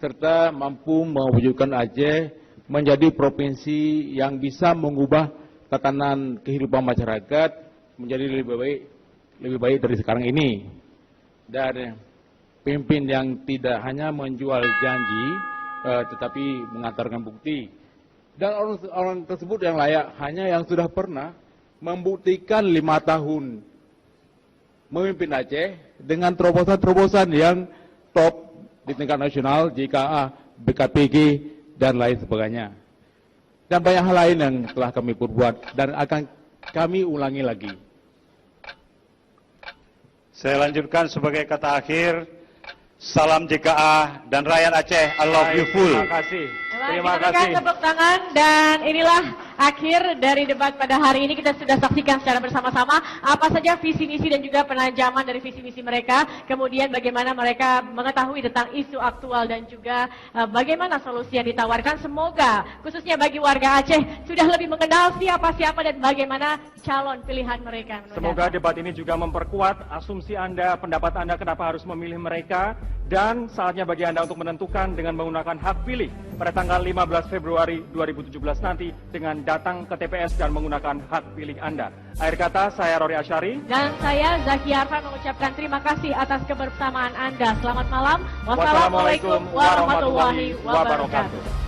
serta mampu mewujudkan Aceh menjadi provinsi yang bisa mengubah tatanan kehidupan masyarakat menjadi lebih baik dari sekarang ini. Dan pemimpin yang tidak hanya menjual janji, tetapi mengantarkan bukti. Dan orang tersebut yang layak hanya yang sudah pernah membuktikan 5 tahun memimpin Aceh dengan terobosan-terobosan yang top di tingkat nasional, JKA, BKPG, dan lain sebagainya. Dan banyak hal lain yang telah kami perbuat dan akan kami ulangi lagi. Saya lanjutkan sebagai kata akhir. Salam JKA dan rakyat Aceh, I love you full. Terima kasih. Terima kasih. Tepuk tangan, dan inilah akhir dari debat pada hari ini. Kita sudah saksikan secara bersama-sama apa saja visi misi dan juga penajaman dari visi misi mereka. Kemudian bagaimana mereka mengetahui tentang isu aktual dan juga bagaimana solusi yang ditawarkan. Semoga khususnya bagi warga Aceh sudah lebih mengenal siapa-siapa dan bagaimana calon pilihan mereka. Semoga debat ini juga memperkuat asumsi Anda, pendapat Anda kenapa harus memilih mereka, dan saatnya bagi Anda untuk menentukan dengan menggunakan hak pilih pada tanggal 15 Februari 2017 nanti dengan datang ke TPS dan menggunakan hak pilih Anda. Akhir kata, saya Rory Asyari. Dan saya Zaki Arfan mengucapkan terima kasih atas kebersamaan Anda. Selamat malam. Wassalamualaikum warahmatullahi wabarakatuh.